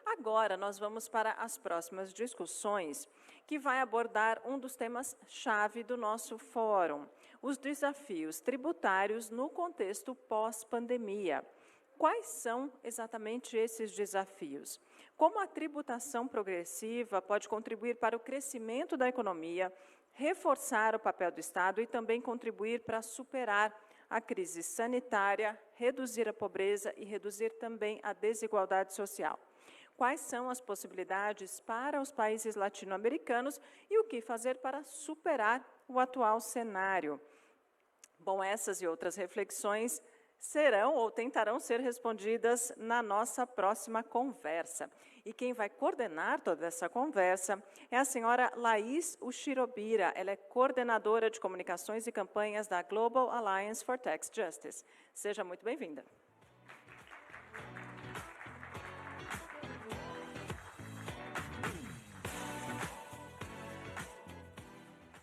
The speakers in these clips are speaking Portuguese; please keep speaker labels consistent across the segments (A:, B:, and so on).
A: Agora, nós vamos para as próximas discussões, que vai abordar um dos temas-chave do nosso fórum, os desafios tributários no contexto pós-pandemia. Quais são exatamente esses desafios? Como a tributação progressiva pode contribuir para o crescimento da economia, reforçar o papel do Estado e também contribuir para superar a crise sanitária, reduzir a pobreza e reduzir também a desigualdade social? Quais são as possibilidades para os países latino-americanos e o que fazer para superar o atual cenário? Bom, essas e outras reflexões serão ou tentarão ser respondidas na nossa próxima conversa. E quem vai coordenar toda essa conversa é a senhora Laís Uchirobira. Ela é coordenadora de comunicações e campanhas da Global Alliance for Tax Justice. Seja muito bem-vinda.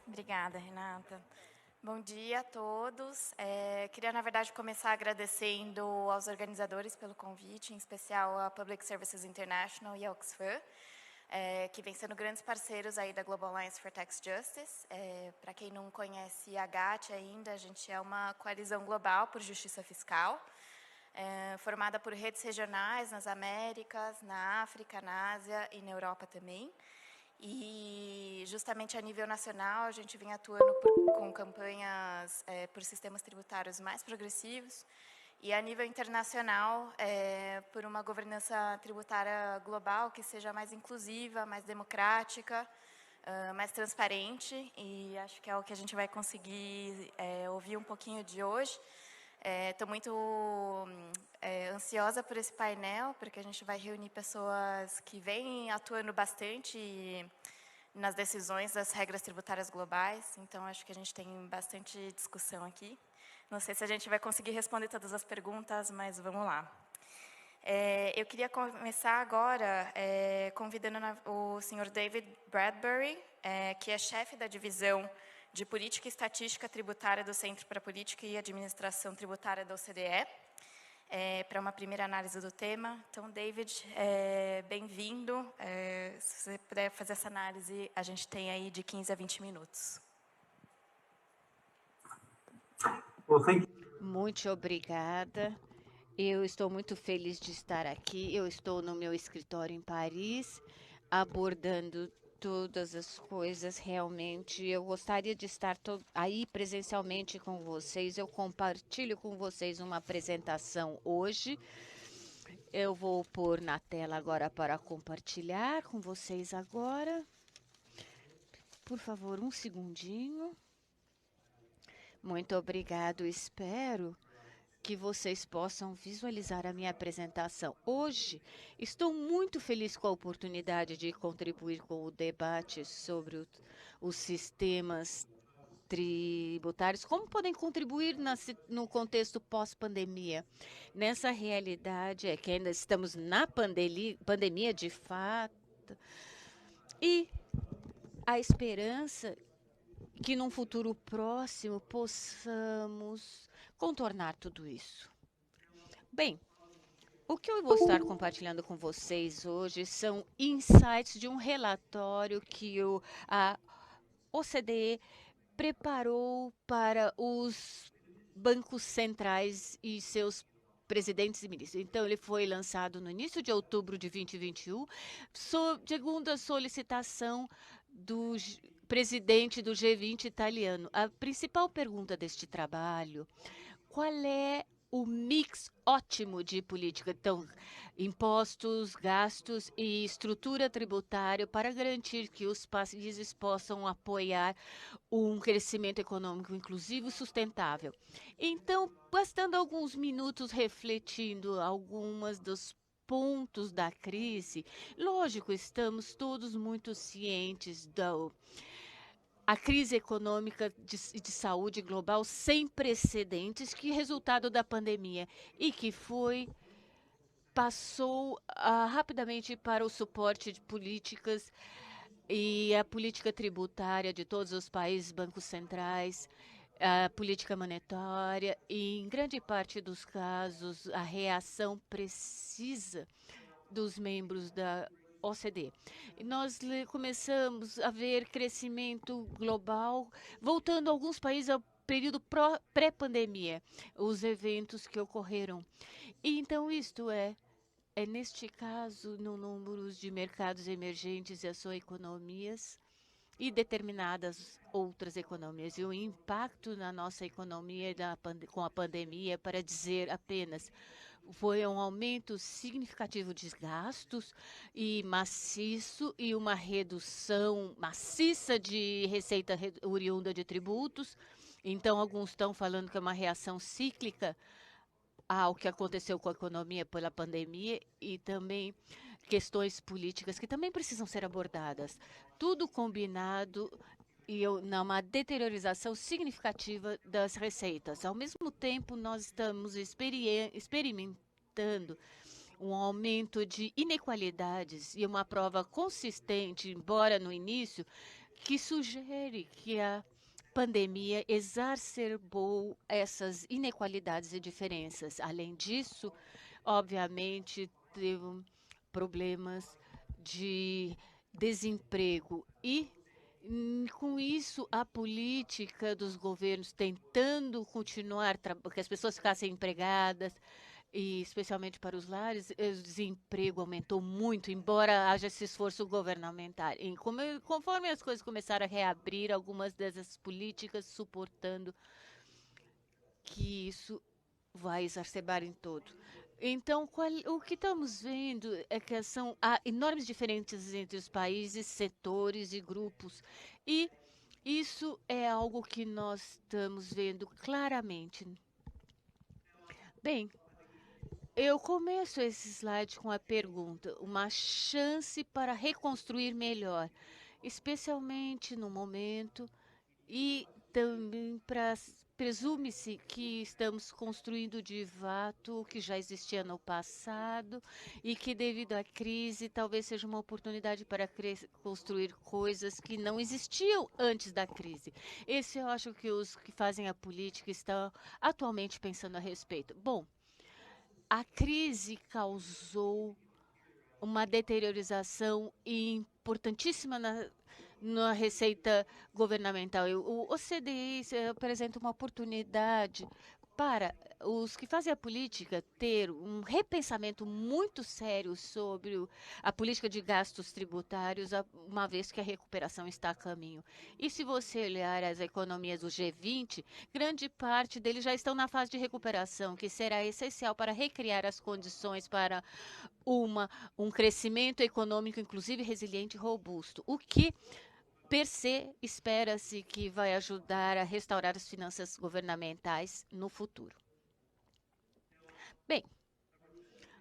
B: Obrigada, Renata. Bom dia a todos. Queria, na verdade, começar agradecendo aos organizadores pelo convite, em especial a Public Services International e a Oxfam, que vem sendo grandes parceiros aí da Global Alliance for Tax Justice. Para quem não conhece a GAT ainda, a gente é uma coalizão global por justiça fiscal, formada por redes regionais nas Américas, na África, na Ásia e na Europa também. E, justamente a nível nacional, a gente vem atuando com campanhas por sistemas tributários mais progressivos e, a nível internacional, por uma governança tributária global que seja mais inclusiva, mais democrática, mais transparente. E acho que é o que a gente vai conseguir ouvir um pouquinho de hoje. Estou muito ansiosa por esse painel, porque a gente vai reunir pessoas que vêm atuando bastante nas decisões das regras tributárias globais, então acho que a gente tem bastante discussão aqui. Não sei se a gente vai conseguir responder todas as perguntas, mas vamos lá. Eu queria começar agora convidando o senhor David Bradbury, que é chefe da divisão de Política e Estatística Tributária do Centro para Política e Administração Tributária da OCDE, para uma primeira análise do tema. Então, David, bem-vindo. Se você puder fazer essa análise, a gente tem aí de 15 a 20 minutos.
C: Muito obrigada. Eu estou muito feliz de estar aqui. Eu estou no meu escritório em Paris, abordando todas as coisas. Realmente, eu gostaria de estar aí presencialmente com vocês. Eu compartilho com vocês uma apresentação hoje. Eu vou pôr na tela agora para compartilhar com vocês agora. Por favor, um segundinho. Muito obrigado. Espero que vocês possam visualizar a minha apresentação. Hoje, estou muito feliz com a oportunidade de contribuir com o debate sobre os sistemas tributários, como podem contribuir no contexto pós-pandemia. Nessa realidade, que ainda estamos na pandemia de fato, e a esperança que num futuro próximo possamos contornar tudo isso. Bem, o que eu vou estar compartilhando com vocês hoje são insights de um relatório que a OCDE preparou para os bancos centrais e seus presidentes e ministros. Então, ele foi lançado no início de outubro de 2021, segundo a solicitação do presidente do G20 italiano. A principal pergunta deste trabalho: qual é o mix ótimo de política? Então, impostos, gastos e estrutura tributária para garantir que os países possam apoiar um crescimento econômico inclusivo e sustentável. Então, bastando alguns minutos refletindo algumas dos pontos da crise, lógico, estamos todos muito cientes a crise econômica de saúde global sem precedentes, que é resultado da pandemia e que passou rapidamente para o suporte de políticas e a política tributária de todos os países, bancos centrais, a política monetária e, em grande parte dos casos, a reação precisa dos membros da OCDE. Nós começamos a ver crescimento global, voltando a alguns países ao período pré-pandemia, os eventos que ocorreram. E então, isto é neste caso, no número de mercados emergentes e as suas economias, e determinadas outras economias. E o impacto na nossa economia com a pandemia, para dizer apenas, foi um aumento significativo de gastos e maciço e uma redução maciça de receita oriunda de tributos. Então, alguns estão falando que é uma reação cíclica ao que aconteceu com a economia pela pandemia e também questões políticas que também precisam ser abordadas. Tudo combinado e numa deteriorização significativa das receitas. Ao mesmo tempo, nós estamos experimentando um aumento de inequalidades e uma prova consistente, embora no início, que sugere que a pandemia exacerbou essas inequalidades e diferenças. Além disso, obviamente, teve problemas de desemprego e com isso a política dos governos tentando continuar que as pessoas ficassem empregadas e especialmente para os lares, o desemprego aumentou muito, embora haja esse esforço governamental. E conforme as coisas começaram a reabrir, algumas dessas políticas suportando que isso vai exacerbar em todo. Então, o que estamos vendo é que há enormes diferenças entre os países, setores e grupos. E isso é algo que nós estamos vendo claramente. Bem, eu começo esse slide com a pergunta: uma chance para reconstruir melhor, especialmente no momento e também presume-se que estamos construindo de fato o que já existia no passado e que devido à crise talvez seja uma oportunidade para construir coisas que não existiam antes da crise. Esse eu acho que os que fazem a política estão atualmente pensando a respeito. Bom, a crise causou uma deteriorização importantíssima na receita governamental. O OCDE apresenta uma oportunidade para os que fazem a política ter um repensamento muito sério sobre a política de gastos tributários, uma vez que a recuperação está a caminho. E se você olhar as economias do G20, grande parte deles já estão na fase de recuperação, que será essencial para recriar as condições para um crescimento econômico, inclusive resiliente e robusto, o que per se, espera-se que vai ajudar a restaurar as finanças governamentais no futuro. Bem,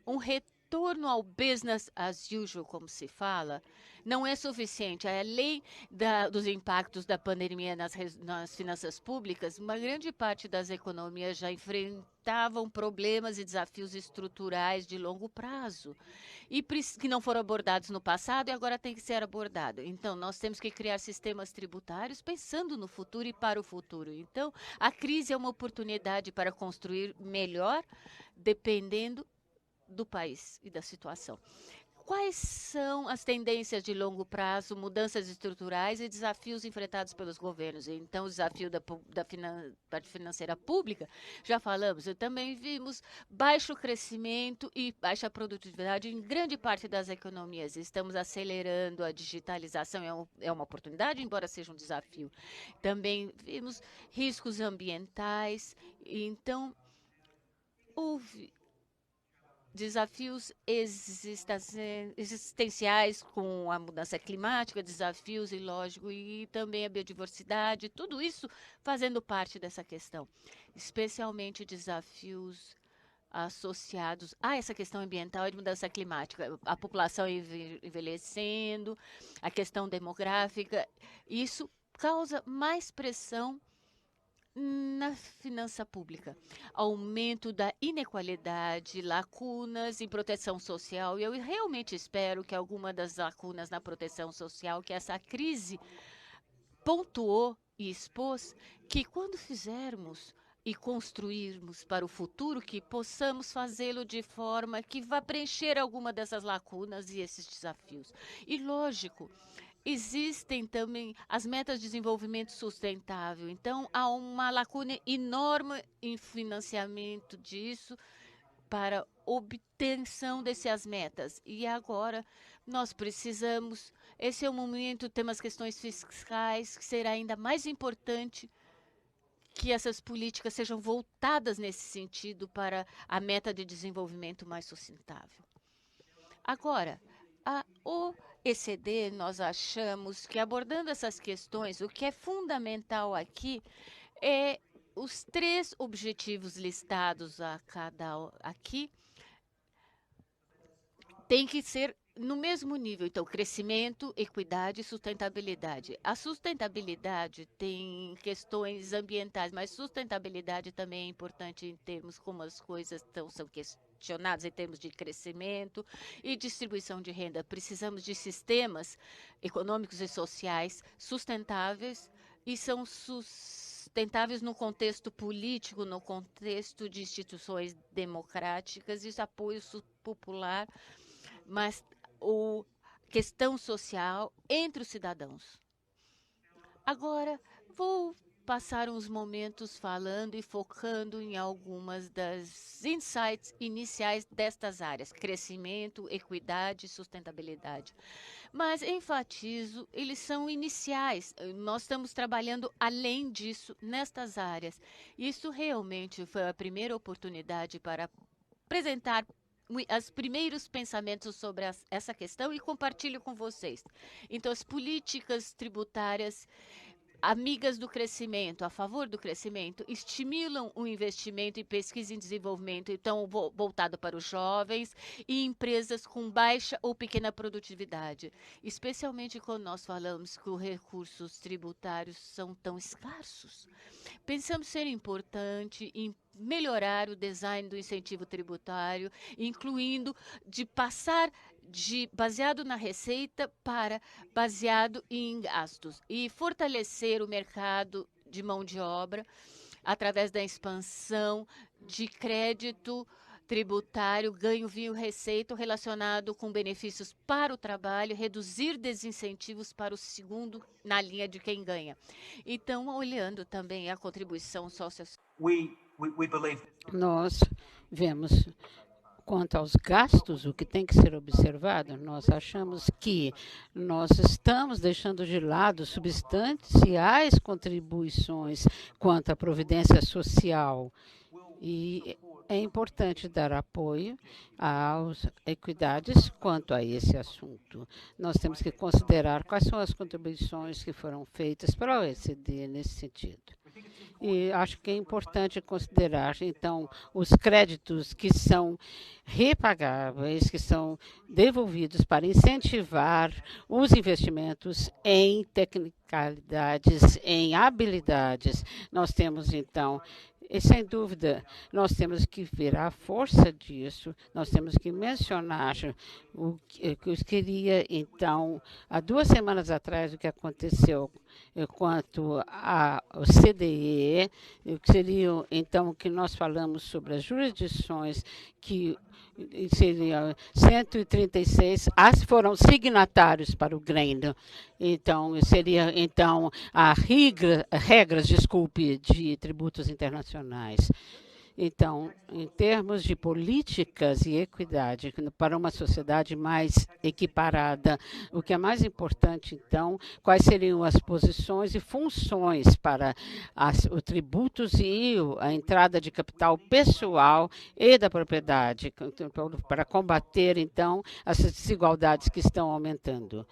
C: um retorno ao business as usual, como se fala, não é suficiente. Além dos impactos da pandemia nas finanças públicas, uma grande parte das economias já enfrentavam problemas e desafios estruturais de longo prazo e que não foram abordados no passado e agora têm que ser abordados. Então, nós temos que criar sistemas tributários pensando no futuro e para o futuro. Então, a crise é uma oportunidade para construir melhor, dependendo do país e da situação. Quais são as tendências de longo prazo, mudanças estruturais e desafios enfrentados pelos governos? Então, o desafio da parte financeira pública, já falamos, também vimos baixo crescimento e baixa produtividade em grande parte das economias. Estamos acelerando a digitalização, é uma oportunidade, embora seja um desafio. Também vimos riscos ambientais, então houve desafios existenciais com a mudança climática, desafios e lógico, e também a biodiversidade, tudo isso fazendo parte dessa questão, especialmente desafios associados a essa questão ambiental e de mudança climática, a população envelhecendo, a questão demográfica, isso causa mais pressão na finança pública, aumento da inequalidade, lacunas em proteção social. E eu realmente espero que alguma das lacunas na proteção social que essa crise pontuou e expôs, que quando fizermos e construirmos para o futuro, que possamos fazê-lo de forma que vá preencher alguma dessas lacunas e esses desafios. E, lógico, existem também as metas de desenvolvimento sustentável. Então, há uma lacuna enorme em financiamento disso para obtenção dessas metas. E agora nós precisamos, esse é o momento, temos questões fiscais, que será ainda mais importante que essas políticas sejam voltadas nesse sentido para a meta de desenvolvimento mais sustentável. Agora, a OECD, nós achamos que abordando essas questões, o que é fundamental aqui é os 3 objetivos listados aqui tem que ser no mesmo nível. Então, crescimento, equidade e sustentabilidade. A sustentabilidade tem questões ambientais, mas sustentabilidade também é importante em termos como as coisas são questionadas em termos de crescimento e distribuição de renda. Precisamos de sistemas econômicos e sociais sustentáveis e são sustentáveis no contexto político, no contexto de instituições democráticas e apoio popular, mas questão social entre os cidadãos. Agora, vou passar uns momentos falando e focando em algumas das insights iniciais destas áreas, crescimento, equidade e sustentabilidade. Mas enfatizo, eles são iniciais, nós estamos trabalhando além disso nestas áreas. Isso realmente foi a primeira oportunidade para apresentar os primeiros pensamentos sobre essa questão e compartilho com vocês. Então, as políticas tributárias amigas do crescimento, a favor do crescimento, estimulam o investimento em pesquisa e desenvolvimento, então voltado para os jovens e empresas com baixa ou pequena produtividade, especialmente quando nós falamos que os recursos tributários são tão escassos. Pensamos ser importante em melhorar o design do incentivo tributário, incluindo de passar baseado na receita para baseado em gastos e fortalecer o mercado de mão de obra através da expansão de crédito tributário, ganho via receita relacionado com benefícios para o trabalho, reduzir desincentivos para o segundo na linha de quem ganha. Então, olhando também a contribuição social.
D: Nós vemos quanto aos gastos, o que tem que ser observado, nós achamos que nós estamos deixando de lado substanciais contribuições quanto à providência social. E é importante dar apoio às equidades quanto a esse assunto. Nós temos que considerar quais são as contribuições que foram feitas para a OECD nesse sentido. E acho que é importante considerar, então, os créditos que são repagáveis, que são devolvidos para incentivar os investimentos em tecnicalidades, em habilidades. Nós temos, então, e, sem dúvida, nós temos que ver a força disso, nós temos que mencionar o que eu queria, então, há 2 semanas atrás, o que aconteceu quanto ao CDE, que seria, então, que nós falamos sobre as jurisdições que seriam 136, foram signatários para o GRAND. Então, seria, então, regras, desculpe, de tributos internacionais. Então, em termos de políticas e equidade para uma sociedade mais equiparada, o que é mais importante, então, quais seriam as posições e funções para os tributos e a entrada de capital pessoal e da propriedade, para combater, então, as desigualdades que estão aumentando.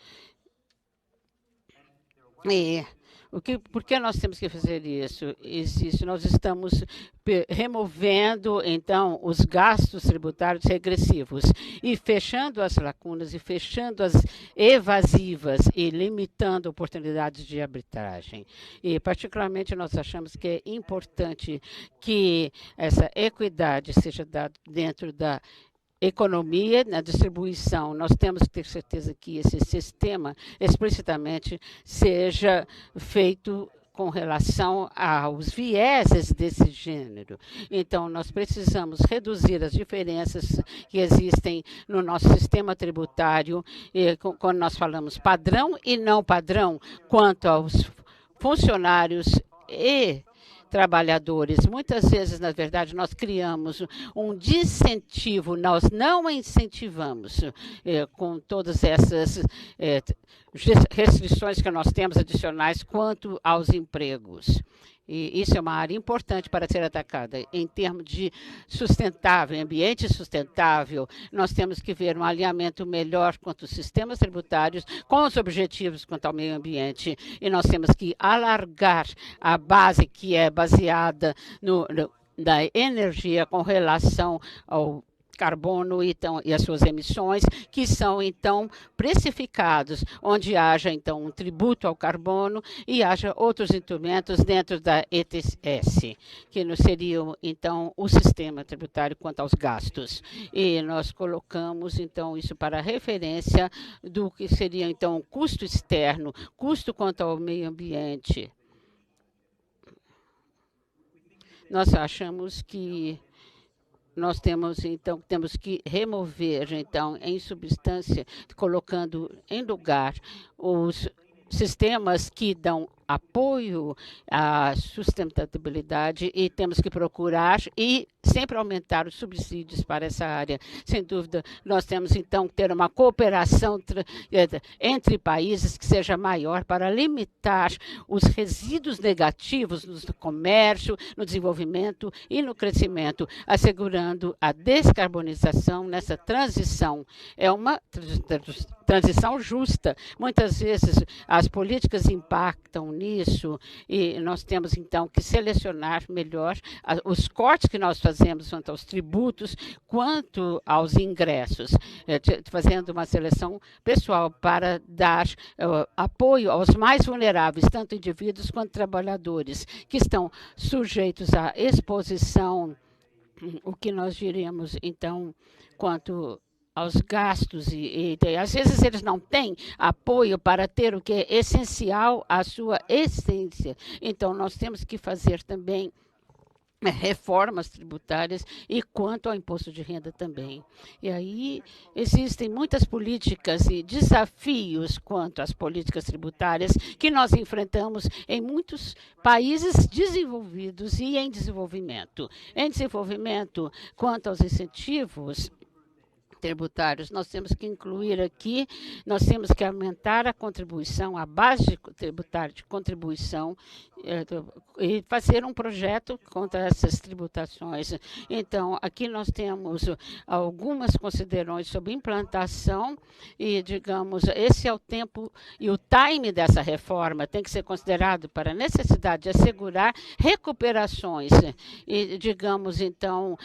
D: Por que nós temos que fazer isso? Nós estamos removendo, então, os gastos tributários regressivos e fechando as lacunas e fechando as evasivas e limitando oportunidades de arbitragem. E, particularmente, nós achamos que é importante que essa equidade seja dada dentro da economia, na distribuição. Nós temos que ter certeza que esse sistema explicitamente seja feito com relação aos vieses desse gênero. Então, nós precisamos reduzir as diferenças que existem no nosso sistema tributário, quando nós falamos padrão e não padrão, quanto aos funcionários e trabalhadores. Muitas vezes, na verdade, nós criamos um desincentivo, nós não incentivamos com todas essas restrições que nós temos adicionais quanto aos empregos. E isso é uma área importante para ser atacada. Em termos de sustentável, ambiente sustentável, nós temos que ver um alinhamento melhor quanto aos sistemas tributários, com os objetivos quanto ao meio ambiente. E nós temos que alargar a base que é baseada na energia com relação ao carbono e as suas emissões, que são, então, precificados, onde haja, então, um tributo ao carbono e haja outros instrumentos dentro da ETS, que seriam, então, o sistema tributário quanto aos gastos. E nós colocamos, então, isso para referência do que seria, então, custo externo, custo quanto ao meio ambiente. Nós achamos que nós temos que remover, então, em substância, colocando em lugar os sistemas que dão apoio à sustentabilidade e temos que procurar e sempre aumentar os subsídios para essa área. Sem dúvida, nós temos então que ter uma cooperação entre países que seja maior para limitar os resíduos negativos no comércio, no desenvolvimento e no crescimento, assegurando a descarbonização nessa transição. É uma transição justa. Muitas vezes as políticas impactam nisso e nós temos então que selecionar melhor os cortes que nós fazemos quanto aos tributos, quanto aos ingressos, fazendo uma seleção pessoal para dar apoio aos mais vulneráveis, tanto indivíduos quanto trabalhadores, que estão sujeitos à exposição, o que nós diríamos então quanto aos gastos e às vezes eles não têm apoio para ter o que é essencial à sua essência. Então, nós temos que fazer também reformas tributárias e quanto ao imposto de renda também. E aí existem muitas políticas e desafios quanto às políticas tributárias que nós enfrentamos em muitos países desenvolvidos e em desenvolvimento. Em desenvolvimento, quanto aos incentivos tributários, nós temos que incluir aqui, nós temos que aumentar a contribuição, a base tributária de contribuição e fazer um projeto contra essas tributações. Então, aqui nós temos algumas considerações sobre implantação e, digamos, esse é o tempo e o time dessa reforma tem que ser considerado para a necessidade de assegurar recuperações e, digamos, então,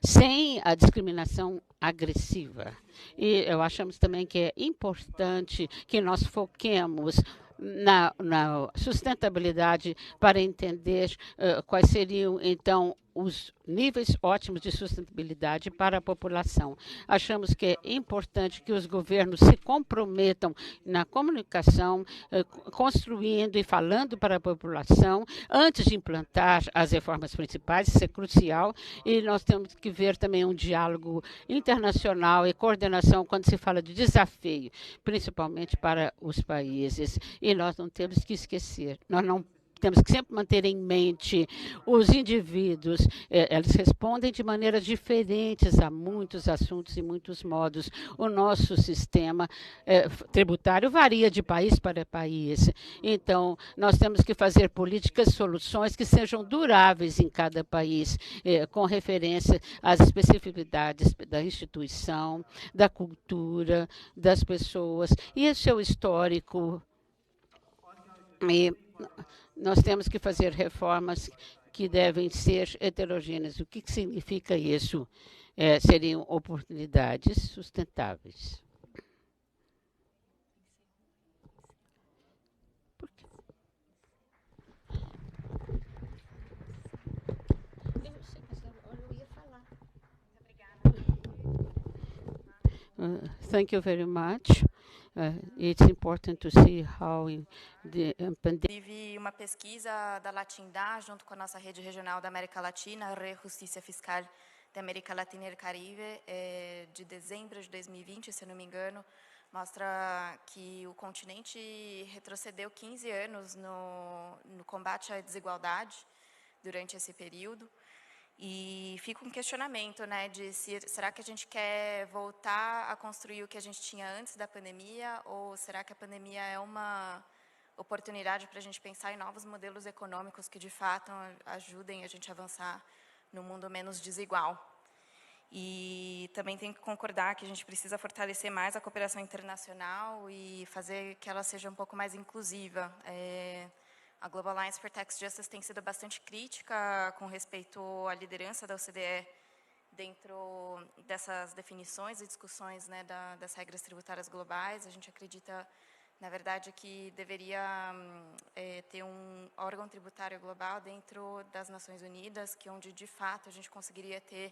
D: sem a discriminação agressiva. E eu achamos também que é importante que nós foquemos na sustentabilidade para entender quais seriam, então, os níveis ótimos de sustentabilidade para a população. Achamos que é importante que os governos se comprometam na comunicação, construindo e falando para a população antes de implantar as reformas principais, isso é crucial, e nós temos que ver também um diálogo internacional e coordenação quando se fala de desafio, principalmente para os países. E nós não temos que esquecer, nós não temos que sempre manter em mente os indivíduos, eles respondem de maneiras diferentes a muitos assuntos e muitos modos. O nosso sistema tributário varia de país para país. Então, nós temos que fazer políticas, soluções que sejam duráveis em cada país, com referência às especificidades da instituição, da cultura, das pessoas e o seu histórico. E nós temos que fazer reformas que devem ser heterogêneas. O que significa isso? Seriam oportunidades sustentáveis. Thank you very much. It's important to see how the pandemic.
B: Tive uma pesquisa da Latindá, junto com a nossa rede regional da América Latina, Red Justiça Fiscal da América Latina e do Caribe, de dezembro de 2020, se eu não me engano, mostra que o continente retrocedeu 15 anos no combate à desigualdade durante esse período. E fica um questionamento, né, de será que a gente quer voltar a construir o que a gente tinha antes da pandemia, ou será que a pandemia é uma oportunidade para a gente pensar em novos modelos econômicos que, de fato, ajudem a gente a avançar num mundo menos desigual. E também tem que concordar que a gente precisa fortalecer mais a cooperação internacional e fazer que ela seja um pouco mais inclusiva. A Global Alliance for Tax Justice tem sido bastante crítica com respeito à liderança da OCDE dentro dessas definições e discussões, né, das regras tributárias globais. A gente acredita, na verdade, que deveria ter um órgão tributário global dentro das Nações Unidas, que onde, de fato, a gente conseguiria ter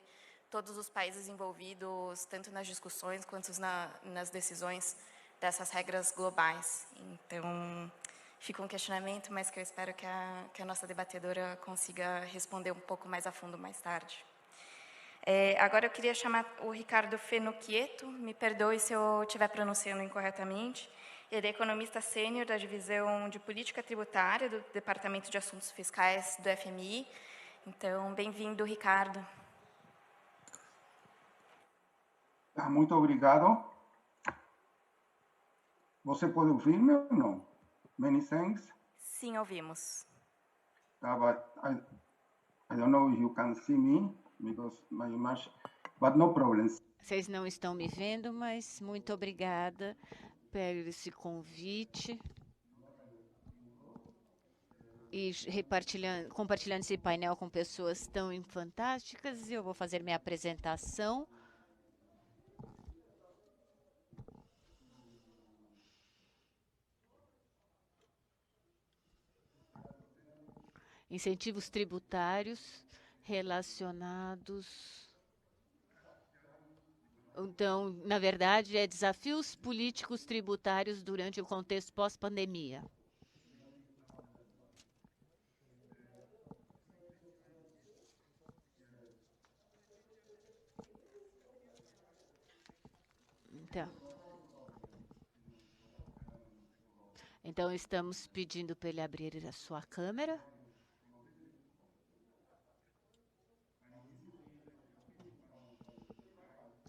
B: todos os países envolvidos, tanto nas discussões quanto nas decisões dessas regras globais. Então, fica um questionamento, mas que eu espero que a nossa debatedora consiga responder um pouco mais a fundo mais tarde. Agora eu queria chamar o Ricardo Fenochieto, me perdoe se eu estiver pronunciando incorretamente. Ele é economista sênior da Divisão de Política Tributária do Departamento de Assuntos Fiscais do FMI. Então, bem-vindo, Ricardo.
E: Muito obrigado. Você pode ouvir-me ou não? Many thanks.
B: Sim, ouvimos.
E: But I don't know if you can see me because my image, but no problem.
C: Vocês não estão me vendo, mas muito obrigada por esse convite. E compartilhando esse painel com pessoas tão fantásticas, eu vou fazer minha apresentação. Incentivos tributários relacionados. Então, na verdade, desafios políticos tributários durante o contexto pós-pandemia. Então, estamos pedindo para ele abrir a sua câmera.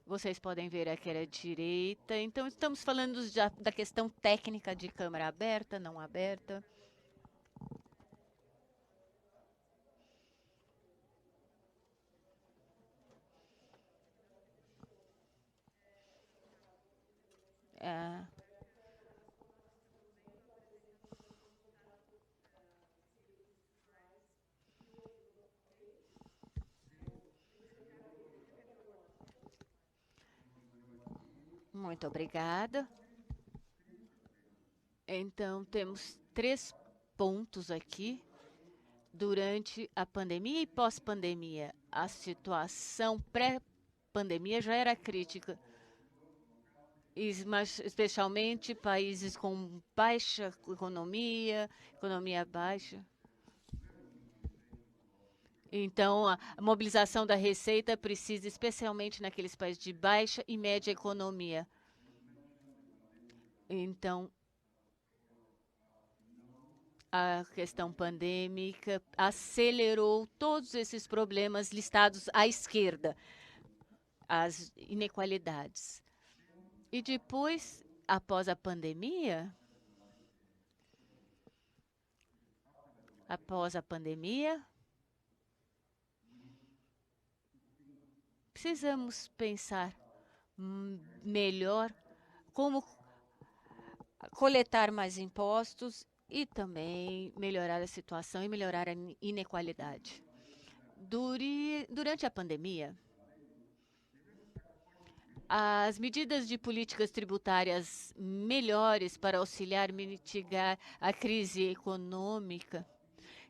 C: Vocês podem ver aqui à direita. Então, estamos falando já da questão técnica de câmera aberta, não aberta. Muito obrigada. Então, temos 3 pontos aqui. Durante a pandemia e pós-pandemia, a situação pré-pandemia já era crítica, mas especialmente países com baixa economia baixa. Então, a mobilização da receita precisa, especialmente naqueles países de baixa e média economia. Então, a questão pandêmica acelerou todos esses problemas listados à esquerda, as inequalidades. E depois, após a pandemia, precisamos pensar melhor como coletar mais impostos e também melhorar a situação e melhorar a inequalidade. Durante a pandemia, as medidas de políticas tributárias melhores para auxiliar e mitigar a crise econômica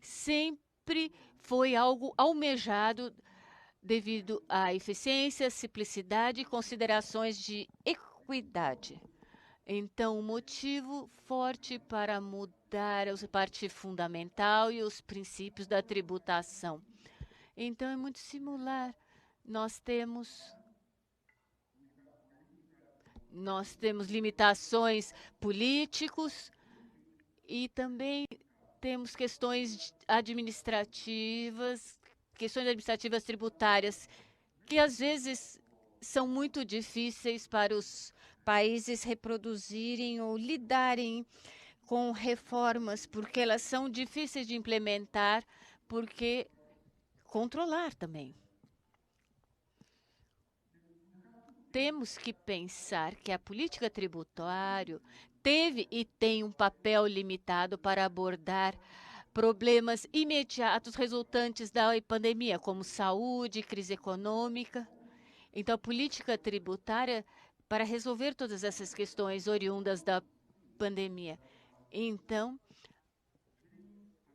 C: sempre foi algo almejado devido à eficiência, simplicidade e considerações de equidade. Então, um motivo forte para mudar a parte fundamental e os princípios da tributação. Então, é muito similar. Nós temos limitações políticos e também temos questões administrativas tributárias, que às vezes são muito difíceis para os países reproduzirem ou lidarem com reformas, porque elas são difíceis de implementar, porque controlar também. Temos que pensar que a política tributária teve e tem um papel limitado para abordar problemas imediatos resultantes da pandemia, como saúde, crise econômica. Então, a política tributária para resolver todas essas questões oriundas da pandemia. Então,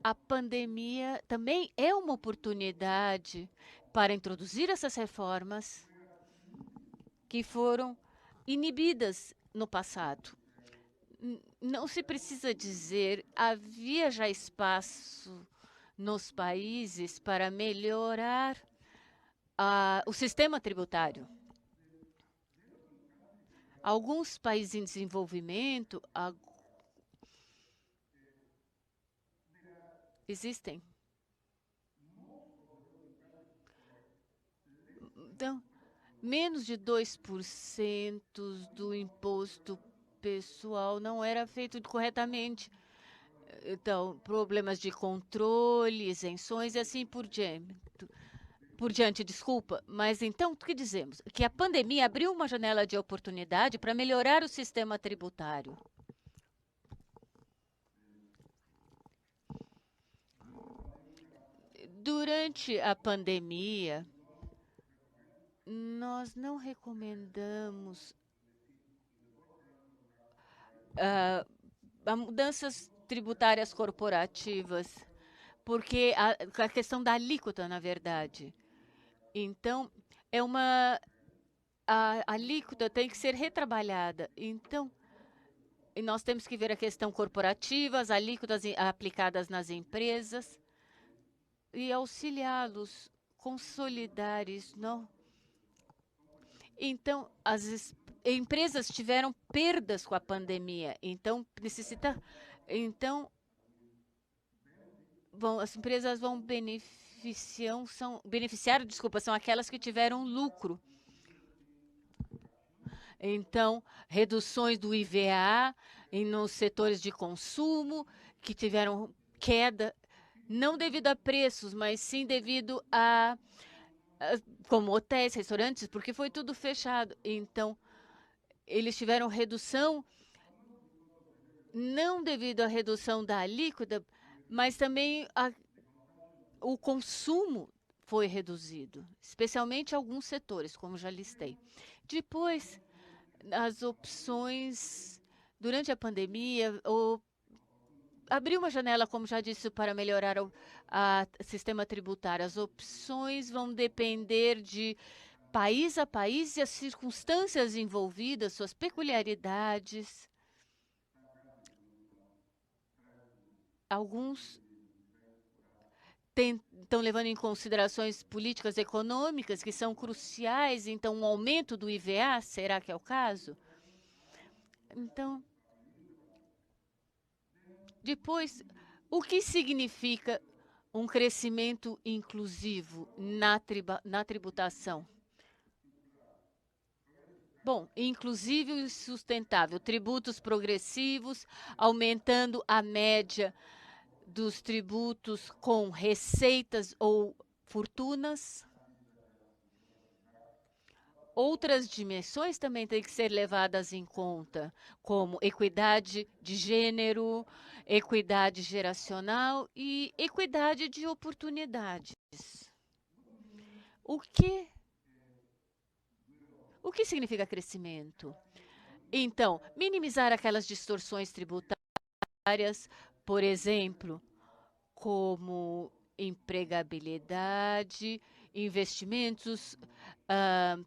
C: a pandemia também é uma oportunidade para introduzir essas reformas que foram inibidas no passado. Não se precisa dizer, havia já espaço nos países para melhorar o sistema tributário. Alguns países em desenvolvimento existem. Então, menos de 2% do imposto pessoal não era feito corretamente. Então, problemas de controle, isenções e assim por diante, desculpa. Mas então, o que dizemos? Que a pandemia abriu uma janela de oportunidade para melhorar o sistema tributário. Durante a pandemia, nós não recomendamos mudanças tributárias corporativas, porque a questão da alíquota, na verdade. Então, a alíquota tem que ser retrabalhada. Então, nós temos que ver a questão corporativa, as alíquotas aplicadas nas empresas e auxiliá-los, consolidar isso, não? Então, as empresas tiveram perdas com a pandemia, então as empresas vão beneficiar, são aquelas que tiveram lucro. Então, reduções do IVA nos setores de consumo, que tiveram queda, não devido a preços, mas sim devido como hotéis, restaurantes, porque foi tudo fechado. Então, eles tiveram redução, não devido à redução da alíquota, mas também o consumo foi reduzido, especialmente alguns setores, como já listei. Depois, as opções, durante a pandemia, abriu uma janela, como já disse, para melhorar o sistema tributário. As opções vão depender de país a país e as circunstâncias envolvidas, suas peculiaridades. Alguns estão levando em considerações políticas econômicas que são cruciais, então um aumento do IVA, será que é o caso? Então, depois, o que significa um crescimento inclusivo na tributação? Bom, inclusivo e sustentável, tributos progressivos, aumentando a média dos tributos com receitas ou fortunas. Outras dimensões também têm que ser levadas em conta, como equidade de gênero, equidade geracional e equidade de oportunidades. O que significa crescimento? Então, minimizar aquelas distorções tributárias, por exemplo, como empregabilidade, investimentos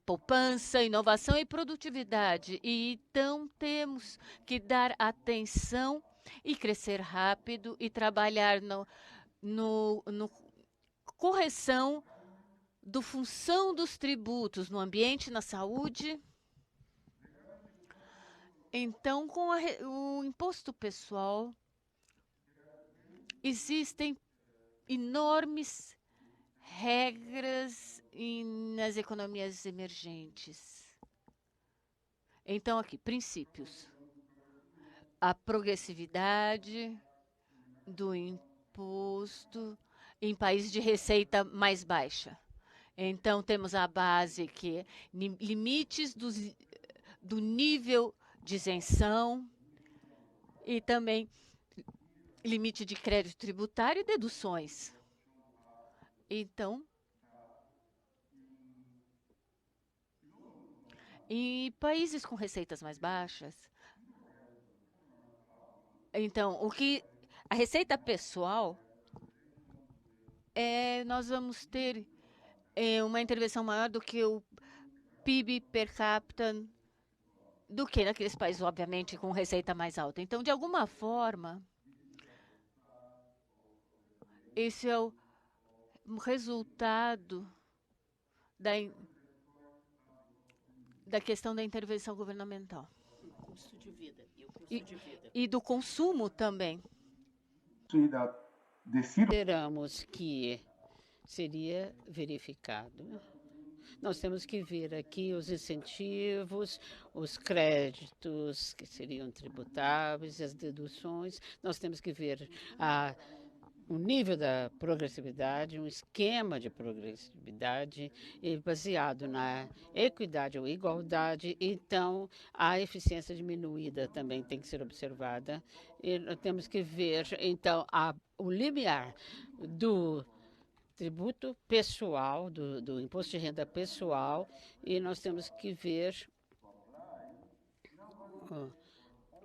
C: poupança, inovação e produtividade. E então temos que dar atenção e crescer rápido e trabalhar no correção do função dos tributos no ambiente, na saúde. Então, com o imposto pessoal, existem enormes regras nas economias emergentes. Então, aqui, princípios. A progressividade do imposto em países de receita mais baixa. Então, temos a base que é limites do nível de isenção e também limite de crédito tributário e deduções. Então, em países com receitas mais baixas, então, a receita pessoal, nós vamos ter uma intervenção maior do que o PIB per capita, do que naqueles países, obviamente, com receita mais alta. Então, de alguma forma, esse é o resultado da questão da intervenção governamental.
D: O custo de vida e o custo de vida.
C: E do consumo também.
D: Esperamos que seria verificado. Nós temos que ver aqui os incentivos, os créditos que seriam tributáveis, as deduções. Nós temos que ver o nível da progressividade, um esquema de progressividade baseado na equidade ou igualdade. Então, a eficiência diminuída também tem que ser observada. E nós temos que ver, então, o limiar do tributo pessoal, do imposto de renda pessoal, e nós temos que ver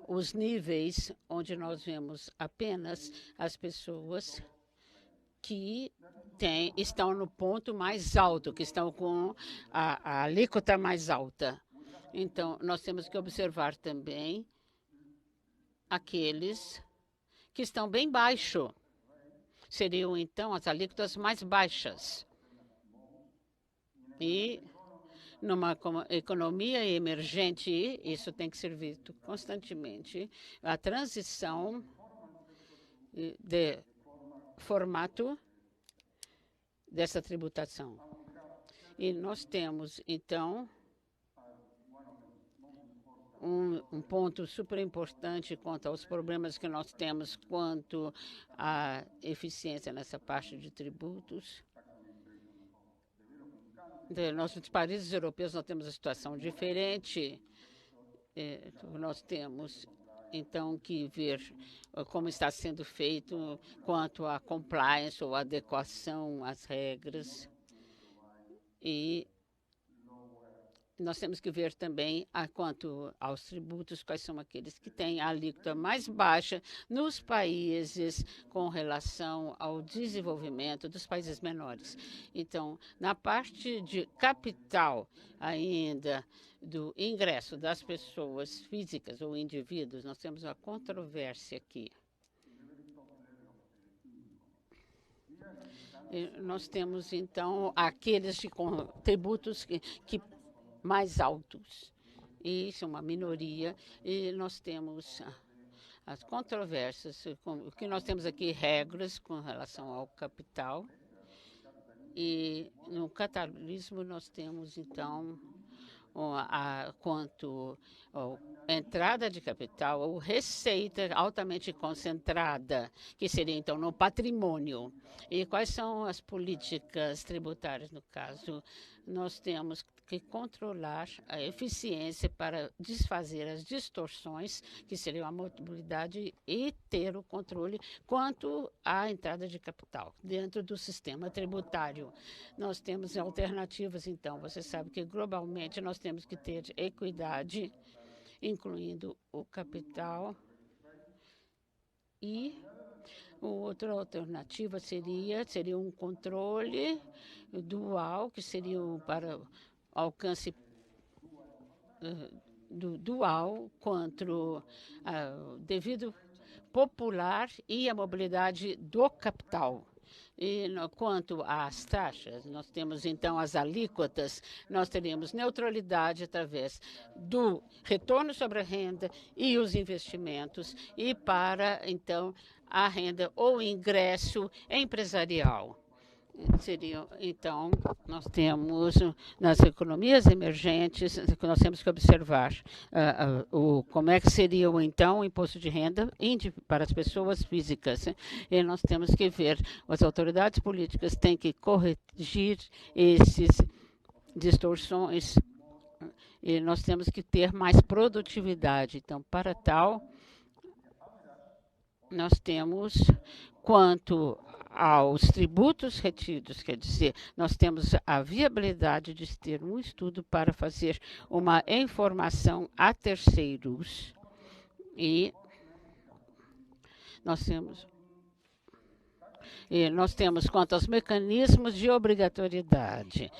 D: os níveis onde nós vemos apenas as pessoas que estão no ponto mais alto, que estão com a alíquota mais alta. Então, nós temos que observar também aqueles que estão bem baixo. Seriam, então, as alíquotas mais baixas. E numa economia emergente, isso tem que ser visto constantemente. A transição de formato dessa tributação. E nós temos, então, um ponto super importante quanto aos problemas que nós temos quanto à eficiência nessa parte de tributos. Nos países europeus nós temos uma situação diferente. Nós temos, então, que ver como está sendo feito quanto à compliance ou adequação às regras. E nós temos que ver também, quanto aos tributos, quais são aqueles que têm a alíquota mais baixa nos países com relação ao desenvolvimento dos países menores. Então, na parte de capital ainda, do ingresso das pessoas físicas ou indivíduos, nós temos uma controvérsia aqui. E nós temos, então, aqueles com tributos que mais altos. E isso é uma minoria. E nós temos as controvérsias. O que nós temos aqui, regras com relação ao capital. E no capitalismo nós temos, então, quanto à entrada de capital ou receita altamente concentrada, que seria, então, no patrimônio. E quais são as políticas tributárias, no caso? Nós temos que controlar a eficiência para desfazer as distorções, que seriam a mobilidade, e ter o controle quanto à entrada de capital dentro do sistema tributário. Nós temos alternativas, então. Você sabe que globalmente nós temos que ter equidade, incluindo o capital. E outra alternativa seria um controle dual, que seria para alcance dual quanto devido popular e a mobilidade do capital. E quanto às taxas, nós temos então as alíquotas, nós teríamos neutralidade através do retorno sobre a renda e os investimentos, e para então a renda ou ingresso empresarial. Então, nós temos nas economias emergentes, nós temos que observar como é que seria então o imposto de renda para as pessoas físicas. E nós temos que ver, as autoridades políticas têm que corrigir esses distorções e nós temos que ter mais produtividade. Então, para tal, nós temos quanto aos tributos retidos, quer dizer, nós temos a viabilidade de ter um estudo para fazer uma informação a terceiros e nós temos quanto aos mecanismos de obrigatoriedade.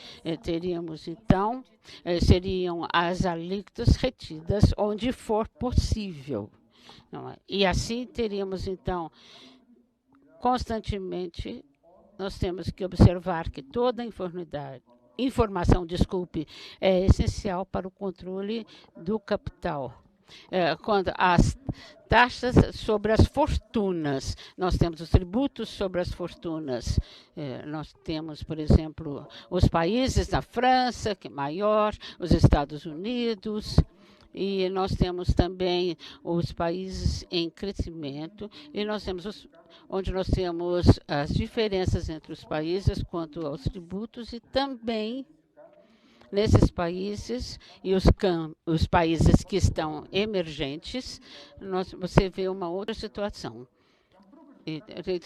D: Teríamos, então, seriam as alíquotas retidas onde for possível. Não é? E assim teríamos, então, constantemente, nós temos que observar que toda informação, é essencial para o controle do capital. Quando as taxas sobre as fortunas, nós temos os tributos sobre as fortunas. Nós temos, por exemplo, os países da França, que é maior, os Estados Unidos, e nós temos também os países em crescimento, e nós temos onde nós temos as diferenças entre os países quanto aos tributos e também nesses países e os países que estão emergentes, você vê uma outra situação.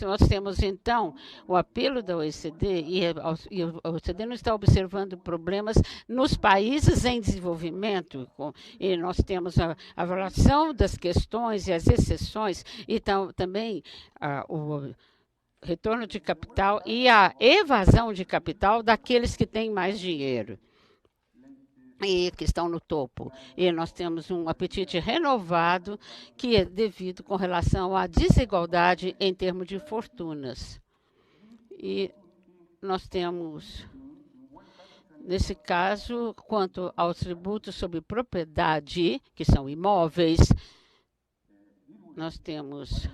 D: Nós temos, então, o apelo da OECD, e a OECD não está observando problemas nos países em desenvolvimento, e nós temos a avaliação das questões e as exceções, e também o retorno de capital e a evasão de capital daqueles que têm mais dinheiro e que estão no topo. E nós temos um apetite renovado que é devido com relação à desigualdade em termos de fortunas. E nós temos, nesse caso, quanto aos tributos sobre propriedade, que são imóveis, nós temos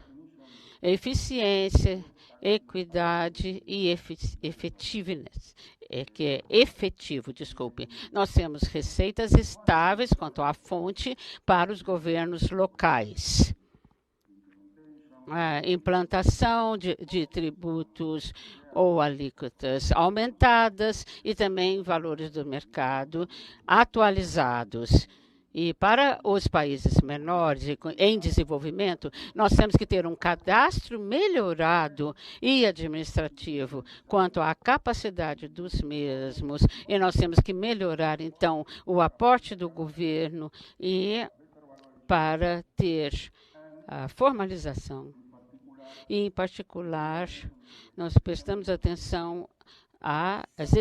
D: eficiência, equidade e efetividade, que é efetivo, desculpe. Nós temos receitas estáveis quanto à fonte para os governos locais. A implantação de tributos ou alíquotas aumentadas e também valores do mercado atualizados. E para os países menores em desenvolvimento, nós temos que ter um cadastro melhorado e administrativo quanto à capacidade dos mesmos. E nós temos que melhorar, então, o aporte do governo e para ter a formalização. E, em particular, nós prestamos atenção às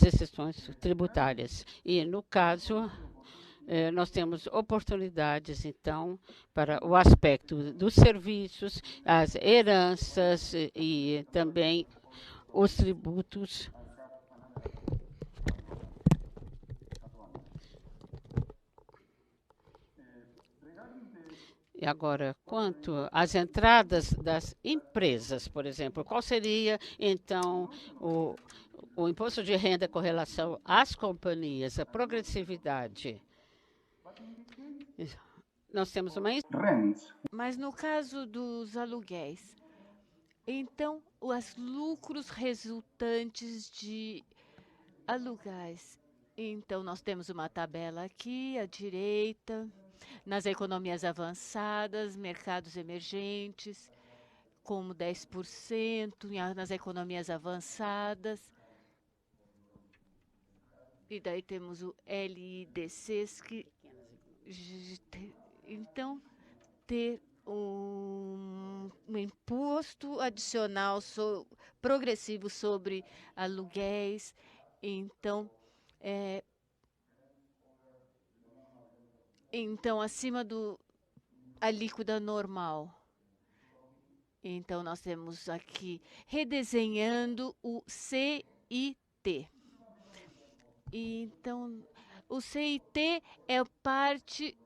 D: exceções tributárias. E, no caso, nós temos oportunidades, então, para o aspecto dos serviços, as heranças e também os tributos. E agora, quanto às entradas das empresas, por exemplo, qual seria, então, o imposto de renda com relação às companhias, a progressividade? Nós temos uma...
C: Mas no caso dos aluguéis, então, os lucros resultantes de aluguéis. Então, nós temos uma tabela aqui, à direita, nas economias avançadas, mercados emergentes, como 10%, nas economias avançadas. E daí temos o LIDCs, que então ter um imposto adicional progressivo sobre aluguéis Então, é, então acima do alíquota normal. Então, nós temos aqui redesenhando o CIT. Então, o CIT é parte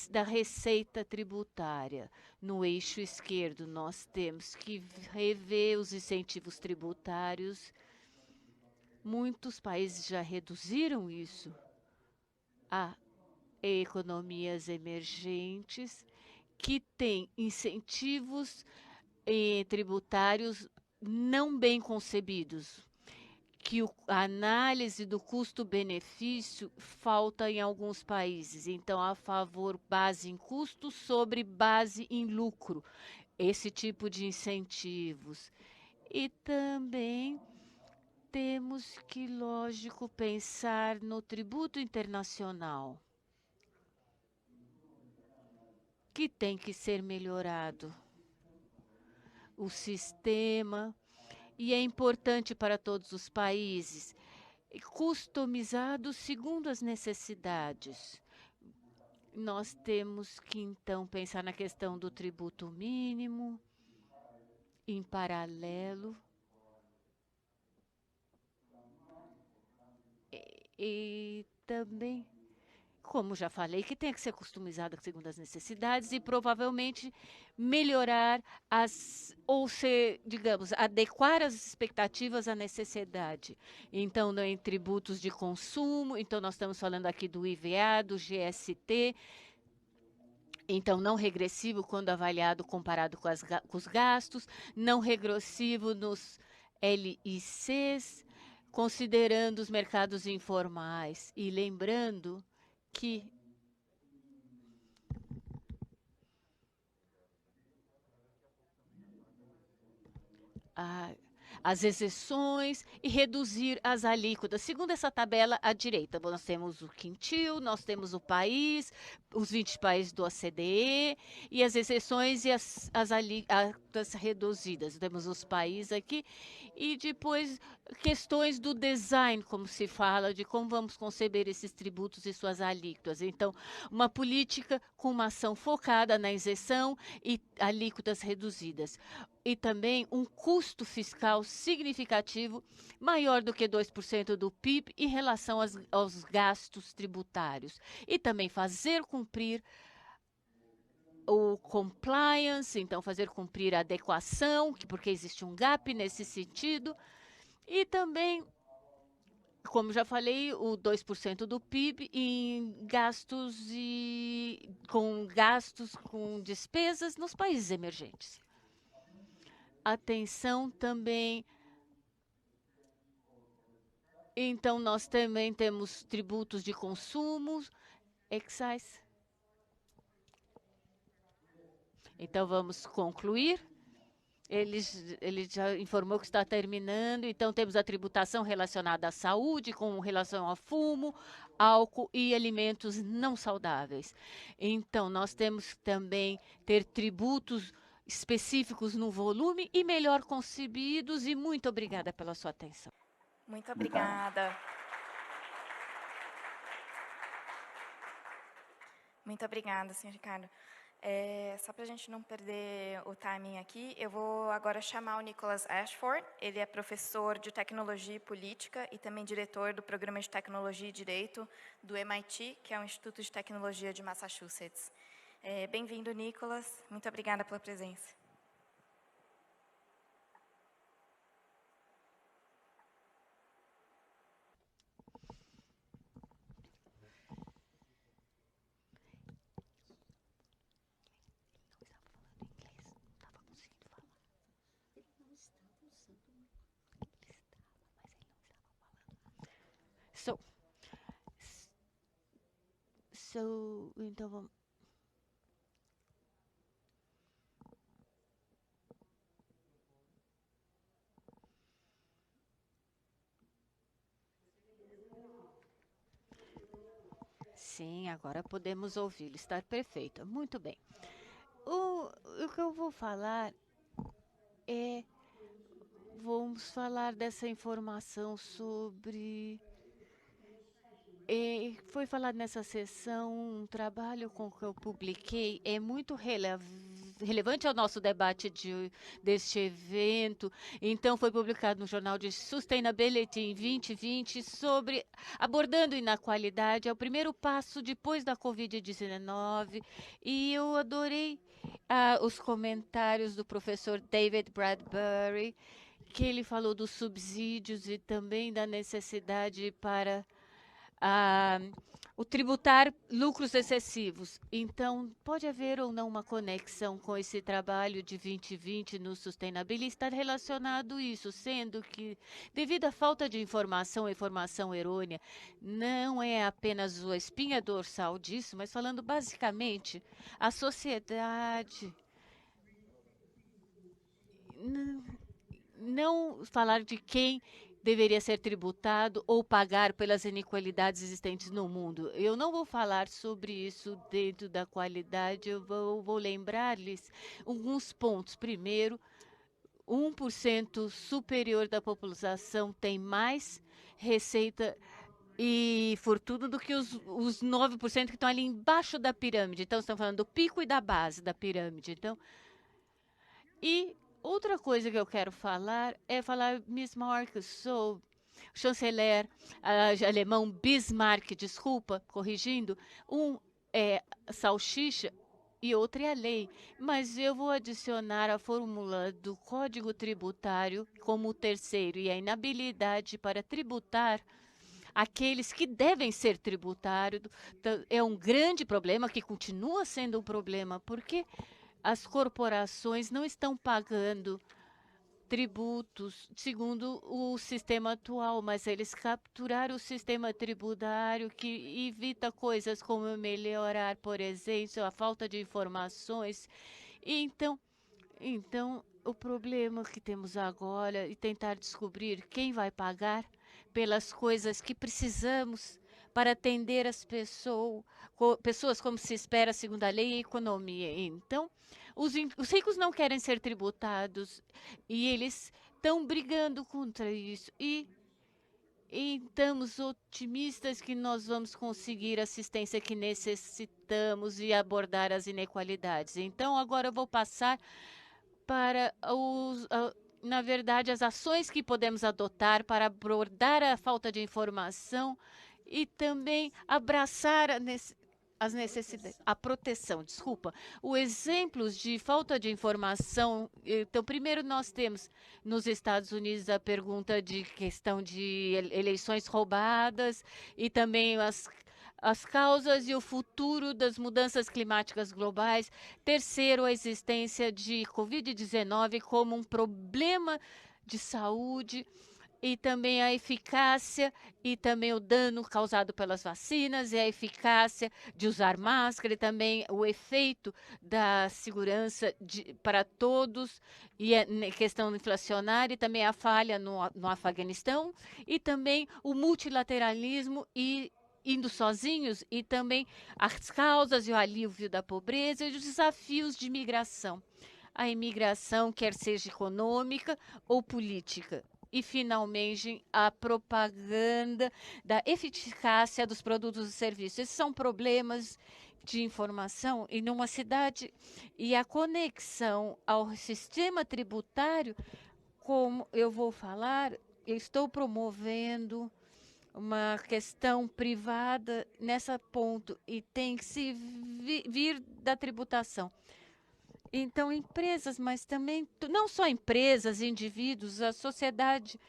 C: da receita tributária. No eixo esquerdo, nós temos que rever os incentivos tributários. Muitos países já reduziram isso a economias emergentes que têm incentivos tributários não bem concebidos, que a análise do custo-benefício falta em alguns países. Então, a favor base em custo sobre base em lucro, esse tipo de incentivos. E também temos que, lógico, pensar no tributo internacional, que tem que ser melhorado. O sistema, e é importante para todos os países, customizado segundo as necessidades. Nós temos que, então, pensar na questão do tributo mínimo, em paralelo, e também, como já falei, que tem que ser customizado segundo as necessidades e provavelmente melhorar ou ser, digamos, adequar as expectativas à necessidade. Então, em tributos de consumo, então nós estamos falando aqui do IVA, do GST, então não regressivo quando avaliado comparado com os gastos, não regressivo nos LICs, considerando os mercados informais e lembrando que as exceções e reduzir as alíquotas. Segundo essa tabela à direita, nós temos o quintil, nós temos o país, os 20 países do OCDE e as exceções e as alíquotas reduzidas. Temos os países aqui e depois questões do design, como se fala, de como vamos conceber esses tributos e suas alíquotas. Então, uma política com uma ação focada na isenção e alíquotas reduzidas. E também um custo fiscal significativo maior do que 2% do PIB em relação aos gastos tributários. E também fazer cumprir o compliance, então fazer cumprir a adequação, porque existe um gap nesse sentido. E também, como já falei, o 2% do PIB em gastos com despesas nos países emergentes. Atenção também. Então, nós também temos tributos de consumo, excise. Então, vamos concluir. Ele já informou que está terminando. Então, temos a tributação relacionada à saúde, com relação ao fumo, álcool e alimentos não saudáveis. Então, nós temos que também ter tributos específicos no volume e melhor concebidos. E muito obrigada pela sua atenção.
B: Muito obrigada. Muito obrigada, senhor Ricardo. Só para a gente não perder o timing aqui, eu vou agora chamar o Nicholas Ashford. Ele é professor de Tecnologia e Política e também diretor do Programa de Tecnologia e Direito do MIT, que é o Instituto de Tecnologia de Massachusetts. Bem-vindo, Nicholas. Muito obrigada pela presença.
C: Então vamos. Sim, agora podemos ouvi-lo. Está perfeito. Muito bem. O que eu vou falar é vamos falar dessa informação sobre... foi falado nessa sessão, um trabalho com que eu publiquei, é muito relevante ao nosso debate deste evento. Então, foi publicado no Jornal de Sustainability em 2020, sobre abordando inequalidade. É o primeiro passo depois da Covid-19. E eu adorei os comentários do professor David Bradbury, que ele falou dos subsídios e também da necessidade para o tributar lucros excessivos. Então, pode haver ou não uma conexão com esse trabalho de 2020 no Sustainability, está relacionado isso, sendo que, devido à falta de informação errônea, não é apenas a espinha dorsal disso, mas falando basicamente, a sociedade não falar de quem deveria ser tributado ou pagar pelas inequalidades existentes no mundo. Eu não vou falar sobre isso dentro da qualidade, eu vou lembrar-lhes alguns pontos. Primeiro, 1% superior da população tem mais receita e fortuna do que os 9% que estão ali embaixo da pirâmide. Então, estamos falando do pico e da base da pirâmide. Então, outra coisa que eu quero falar é falar Miss Marx, sou chanceler alemão Bismarck, desculpa, corrigindo, um é salsicha e outro é a lei, mas eu vou adicionar a fórmula do Código Tributário como terceiro, e a inabilidade para tributar aqueles que devem ser tributados é um grande problema, que continua sendo um problema, porque as corporações não estão pagando tributos segundo o sistema atual, mas eles capturaram o sistema tributário que evita coisas como melhorar, por exemplo, a falta de informações. Então, o problema que temos agora é tentar descobrir quem vai pagar pelas coisas que precisamos para atender as pessoas como se espera segundo a lei e a economia. Então, os ricos não querem ser tributados e eles estão brigando contra isso. E estamos otimistas que nós vamos conseguir a assistência que necessitamos e abordar as inequalidades. Então, agora eu vou passar para na verdade, as ações que podemos adotar para abordar a falta de informação e também abraçar as necessidades, a proteção, desculpa. Os exemplos de falta de informação, então, primeiro nós temos nos Estados Unidos a pergunta de questão de eleições roubadas e também as causas e o futuro das mudanças climáticas globais. Terceiro, a existência de Covid-19 como um problema de saúde e também a eficácia e também o dano causado pelas vacinas e a eficácia de usar máscara e também o efeito da segurança para todos e a questão inflacionária e também a falha no Afeganistão e também o multilateralismo e indo sozinhos e também as causas e o alívio da pobreza e os desafios de imigração. A imigração, quer seja econômica ou política. E, finalmente, a propaganda da eficácia dos produtos e serviços. Esses são problemas de informação e numa cidade e a conexão ao sistema tributário, como eu vou falar, eu estou promovendo uma questão privada nessa ponto e tem que se vir da tributação. Então, empresas, mas também, não só empresas, indivíduos, a sociedade.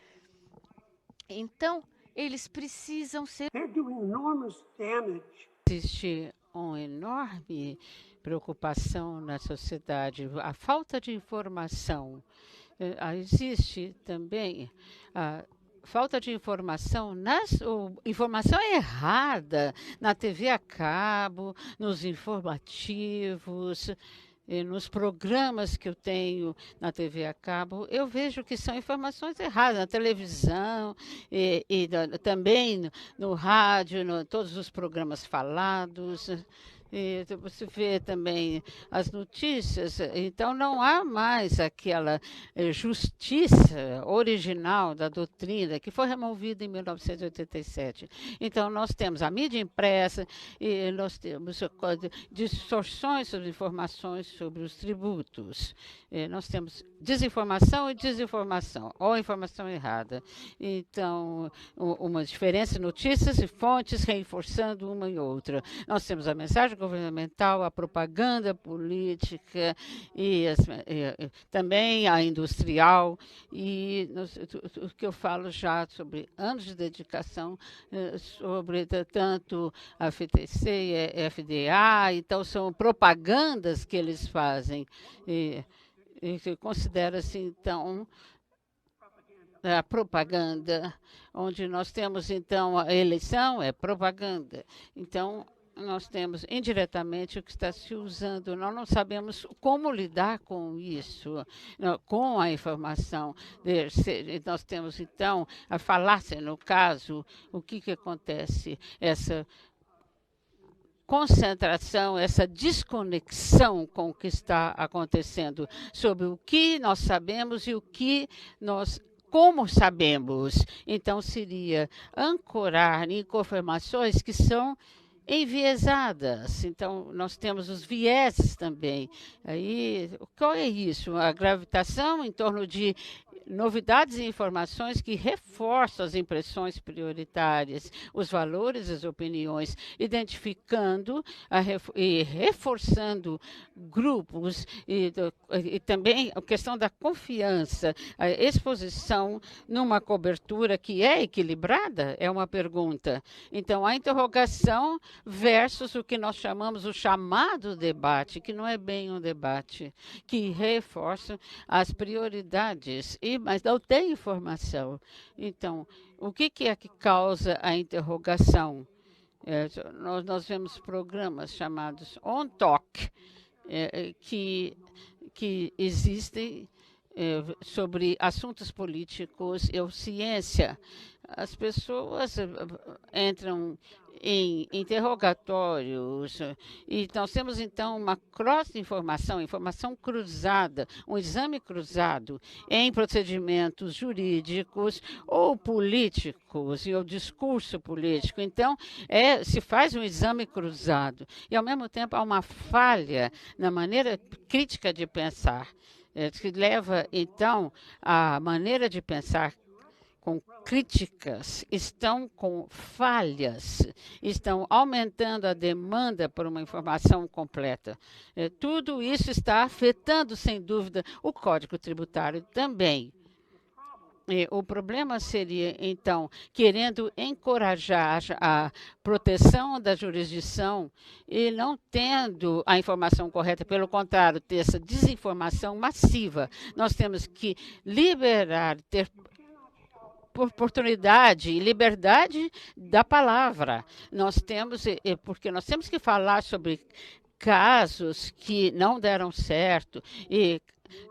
C: Então, eles precisam ser...
D: Existe uma enorme preocupação na sociedade, a falta de informação. Existe também a falta de informação, informação errada na TV a cabo, nos informativos, nos programas que eu tenho na TV a cabo, eu vejo que são informações erradas, na televisão também no rádio, todos os programas falados. E você vê também as notícias, então não há mais aquela justiça original da doutrina que foi removida em 1987. Então nós temos a mídia impressa e nós temos distorções sobre informações sobre os tributos. Nós temos desinformação e desinformação, ou informação errada. Então, uma diferença em notícias e fontes reforçando uma e outra. Nós temos a mensagem governamental, a propaganda política e também a industrial. E o que eu falo já sobre anos de dedicação, sobre tanto a FTC e a FDA, então são propagandas que eles fazem. E considera-se, então, a propaganda, onde nós temos, então, a eleição é propaganda. Então, nós temos indiretamente o que está se usando. Nós não sabemos como lidar com isso, com a informação. Nós temos, então, a falácia, no caso, o que acontece? Essa concentração, essa desconexão com o que está acontecendo, sobre o que nós sabemos e o que nós como sabemos. Então, seria ancorar em informações que são enviesadas. Então, nós temos os vieses também. Aí, qual é isso? A gravitação em torno de novidades e informações que reforçam as impressões prioritárias, os valores e as opiniões, identificando e reforçando grupos e também a questão da confiança, a exposição numa cobertura que é equilibrada, é uma pergunta. Então, a interrogação versus o que nós chamamos o chamado debate, que não é bem um debate, que reforça as prioridades, mas não tem informação. Então, o que é que causa a interrogação? Nós vemos programas chamados On Talk, que existem sobre assuntos políticos ou ciência. As pessoas entram em interrogatórios e nós temos então uma cross-informação, informação cruzada, um exame cruzado em procedimentos jurídicos ou políticos e o discurso político. Então, se faz um exame cruzado e ao mesmo tempo há uma falha na maneira crítica de pensar, que leva então a maneira de pensar com críticas, estão com falhas, estão aumentando a demanda por uma informação completa. Tudo isso está afetando, sem dúvida, o Código Tributário também. O problema seria, então, querendo encorajar a proteção da jurisdição e não tendo a informação correta, pelo contrário, ter essa desinformação massiva. Nós temos que liberar, ter oportunidade e liberdade da palavra. Porque nós temos que falar sobre casos que não deram certo e,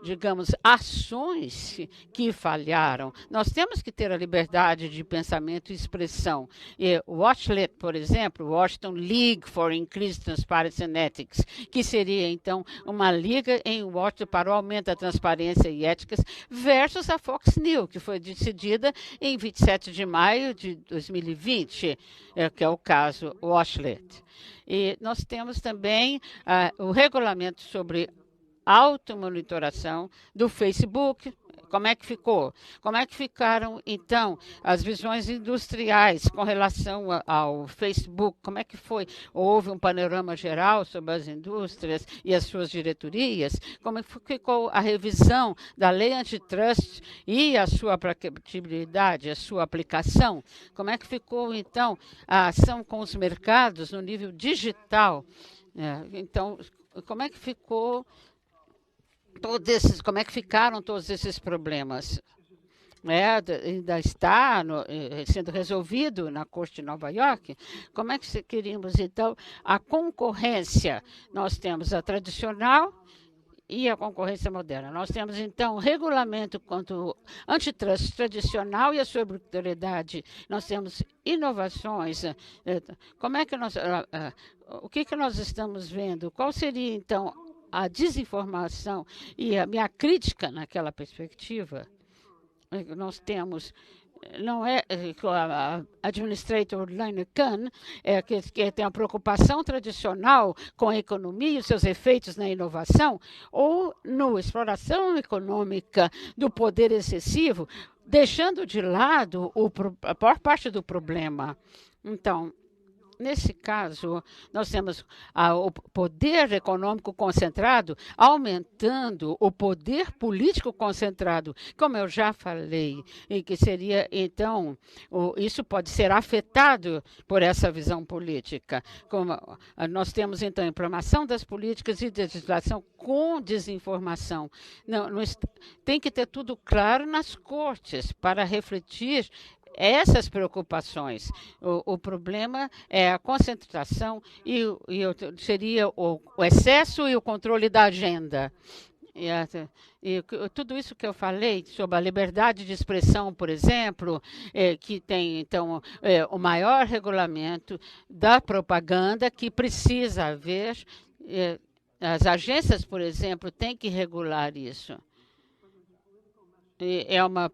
D: digamos, ações que falharam. Nós temos que ter a liberdade de pensamento e expressão. O Watchlet, por exemplo, Washington League for Increased Transparency and Ethics, que seria, então, uma liga em Washington para o aumento da transparência e éticas, versus a Fox News, que foi decidida em 27 de maio de 2020, que é o caso Watchlet. E nós temos também o regulamento sobre automonitoração do Facebook. Como é que ficou? Como é que ficaram, então, as visões industriais com relação ao Facebook? Como é que foi? Houve um panorama geral sobre as indústrias e as suas diretorias? Como é que ficou a revisão da lei antitrust e a sua aplicabilidade, a sua aplicação? Como é que ficou, então, a ação com os mercados no nível digital? Então, como é que ficou como é que ficaram todos esses problemas? Ainda está sendo resolvido na Corte de Nova York. Como é que queríamos, então, a concorrência? Nós temos a tradicional e a concorrência moderna. Nós temos, então, regulamento quanto antitrust tradicional e a sua obrigatoriedade. Nós temos inovações. Como é que nós... o que nós estamos vendo? Qual seria, então, a desinformação e a minha crítica naquela perspectiva? Nós temos... Não é a administrator Lina Khan, que tem a preocupação tradicional com a economia e seus efeitos na inovação, ou na exploração econômica do poder excessivo, deixando de lado a maior parte do problema. Então, nesse caso, nós temos o poder econômico concentrado aumentando o poder político concentrado, como eu já falei, e que seria, então, isso pode ser afetado por essa visão política. Como nós temos, então, inflamação das políticas e legislação com desinformação. Não, tem que ter tudo claro nas cortes para refletir essas preocupações. O problema é a concentração e seria o excesso e o controle da agenda. E tudo isso que eu falei sobre a liberdade de expressão, por exemplo, que tem, então, o maior regulamento da propaganda que precisa haver. As agências, por exemplo, têm que regular isso. É uma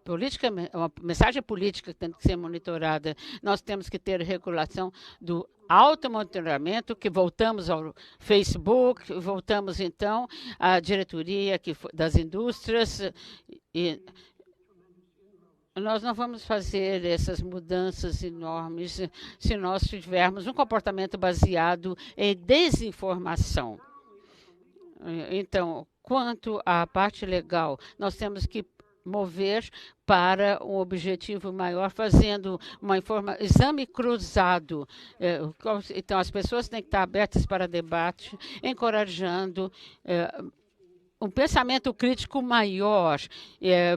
D: mensagem política que tem que ser monitorada. Nós temos que ter regulação do automonitoramento, que voltamos ao Facebook, voltamos, então, à diretoria das indústrias. E nós não vamos fazer essas mudanças enormes se nós tivermos um comportamento baseado em desinformação. Então, quanto à parte legal, nós temos que mover para um objetivo maior, fazendo exame cruzado. Então, as pessoas têm que estar abertas para debate, encorajando um pensamento crítico maior,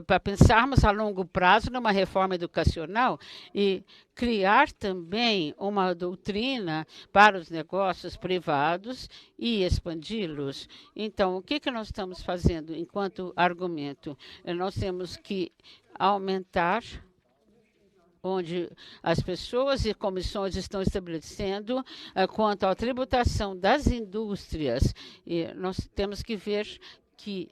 D: para pensarmos a longo prazo numa reforma educacional e criar também uma doutrina para os negócios privados e expandi-los. Então, o que nós estamos fazendo enquanto argumento? Nós temos que aumentar onde as pessoas e comissões estão estabelecendo quanto à tributação das indústrias. E nós temos que ver que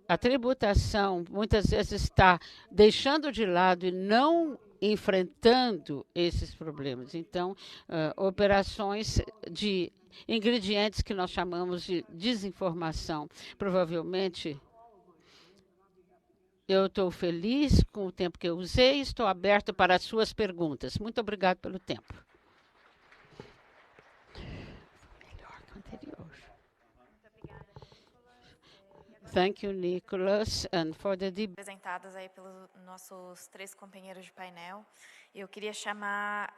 D: a tributação muitas vezes está deixando de lado e não enfrentando esses problemas. Então, operações de ingredientes que nós chamamos de desinformação. Provavelmente, eu estou feliz com o tempo que eu usei e estou aberto para as suas perguntas. Muito obrigado pelo tempo. Melhor que o anterior. Thank you, Nicholas, and for the debate.
B: Apresentadas aí pelos nossos 3 companheiros de painel. Eu queria chamar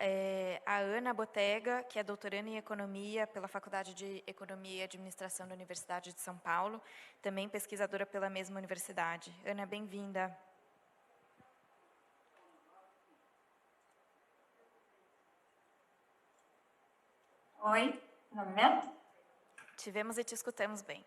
B: a Ana Botega, que é doutoranda em Economia pela Faculdade de Economia e Administração da Universidade de São Paulo, também pesquisadora pela mesma universidade. Ana, bem-vinda.
F: Oi, tá me vendo?
B: Te vemos e te escutamos bem.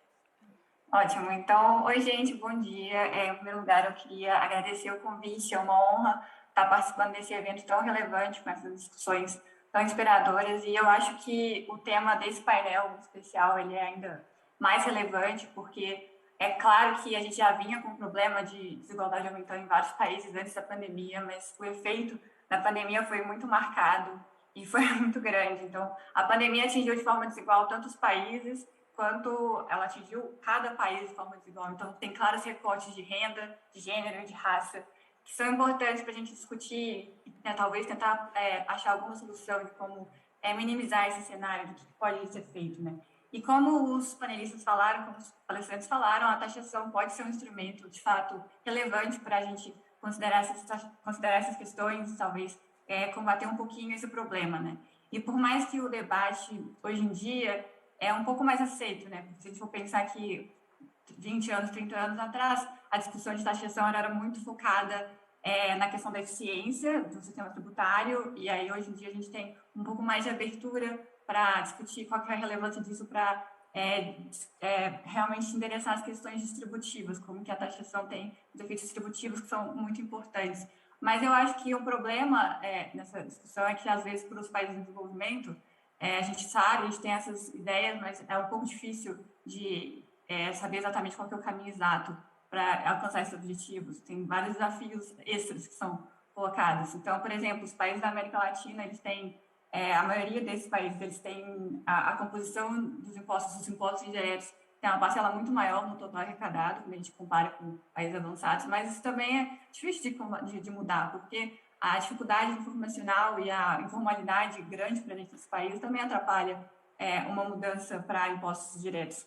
F: Ótimo. Então, oi, gente, bom dia. Em primeiro lugar, eu queria agradecer o convite. É uma honra estar participando desse evento tão relevante, com essas discussões tão inspiradoras. E eu acho que o tema desse painel especial ele é ainda mais relevante, porque é claro que a gente já vinha com um problema de desigualdade aumentando em vários países antes da pandemia, mas o efeito da pandemia foi muito marcado e foi muito grande. Então, a pandemia atingiu de forma desigual tantos países, quanto ela atingiu cada país de forma desigual. Então, tem claros recortes de renda, de gênero, de raça, que são importantes para a gente discutir, né, talvez tentar achar alguma solução de como minimizar esse cenário, do que pode ser feito. Né? E como os panelistas falaram, como os palestrantes falaram, a taxação pode ser um instrumento, de fato, relevante para a gente considerar essas questões, talvez combater um pouquinho esse problema. Né? E por mais que o debate, hoje em dia, é um pouco mais aceito, né? Porque se a gente for pensar que 20 anos, 30 anos atrás, a discussão de taxação era muito focada na questão da eficiência do sistema tributário, e aí hoje em dia a gente tem um pouco mais de abertura para discutir qual que é a relevância disso para realmente endereçar as questões distributivas, como que a taxação tem os efeitos distributivos que são muito importantes. Mas eu acho que o problema nessa discussão é que, às vezes, para os países em desenvolvimento, a gente sabe, a gente tem essas ideias, mas é um pouco difícil de saber exatamente qual que é o caminho exato para alcançar esses objetivos. Tem vários desafios extras que são colocados. Então, por exemplo, os países da América Latina, eles têm, a maioria desses países, eles têm a composição dos impostos indiretos, tem uma parcela muito maior no total arrecadado, quando a gente compara com países avançados, mas isso também é difícil de mudar, porque a dificuldade informacional e a informalidade grande para dentro desse país também atrapalha uma mudança para impostos diretos.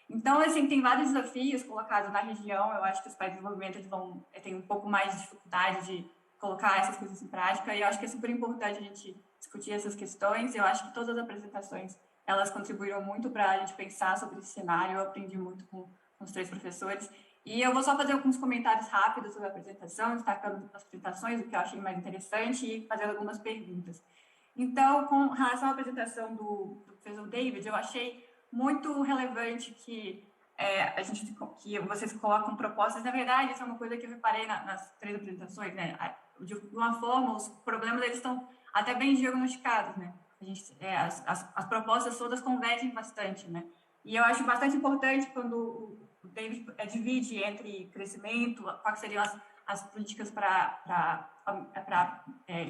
F: Então, assim, tem vários desafios colocados na região. Eu acho que os países de desenvolvimento eles vão ter um pouco mais de dificuldade de colocar essas coisas em prática, e eu acho que é super importante a gente discutir essas questões. Eu acho que todas as apresentações, elas contribuíram muito para a gente pensar sobre esse cenário. Eu aprendi muito com os 3 professores. E eu vou só fazer alguns comentários rápidos sobre a apresentação, destacando as apresentações, o que eu achei mais interessante, e fazendo algumas perguntas. Então, com relação à apresentação do professor David, eu achei muito relevante que que vocês colocam propostas. Na verdade, isso é uma coisa que eu reparei nas 3 apresentações, né? De uma forma, os problemas eles estão até bem diagnosticados, né? As propostas todas convergem bastante, né? E eu acho bastante importante quando o David divide entre crescimento, quais seriam as políticas para